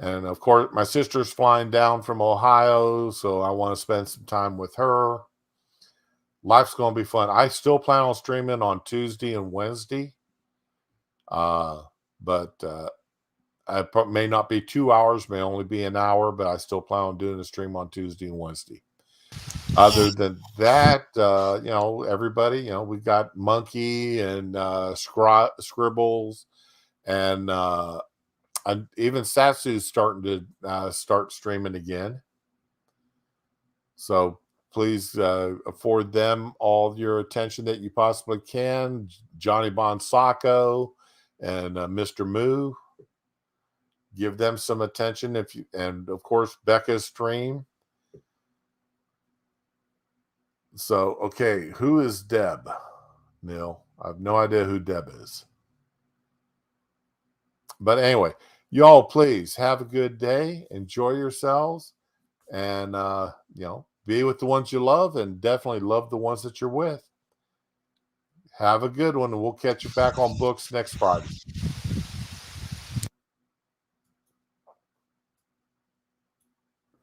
and of course my sister's flying down from Ohio, so I want to spend some time with her. Life's going to be fun. I still plan on streaming on Tuesday and Wednesday. But may not be 2 hours, may only be an hour, but I still plan on doing a stream on Tuesday and Wednesday. Other than that, everybody, we got Monkey and Scribbles, and even Satsu's starting to start streaming again. So please afford them all your attention that you possibly can. Johnny Bonsacco and Mr. Moo. Give them some attention and of course Becca's stream. So, okay, who is Deb? Neil, I have no idea who Deb is. But anyway, y'all, please have a good day. Enjoy yourselves, and be with the ones you love, and definitely love the ones that you're with. Have a good one, and we'll catch you back on books next Friday.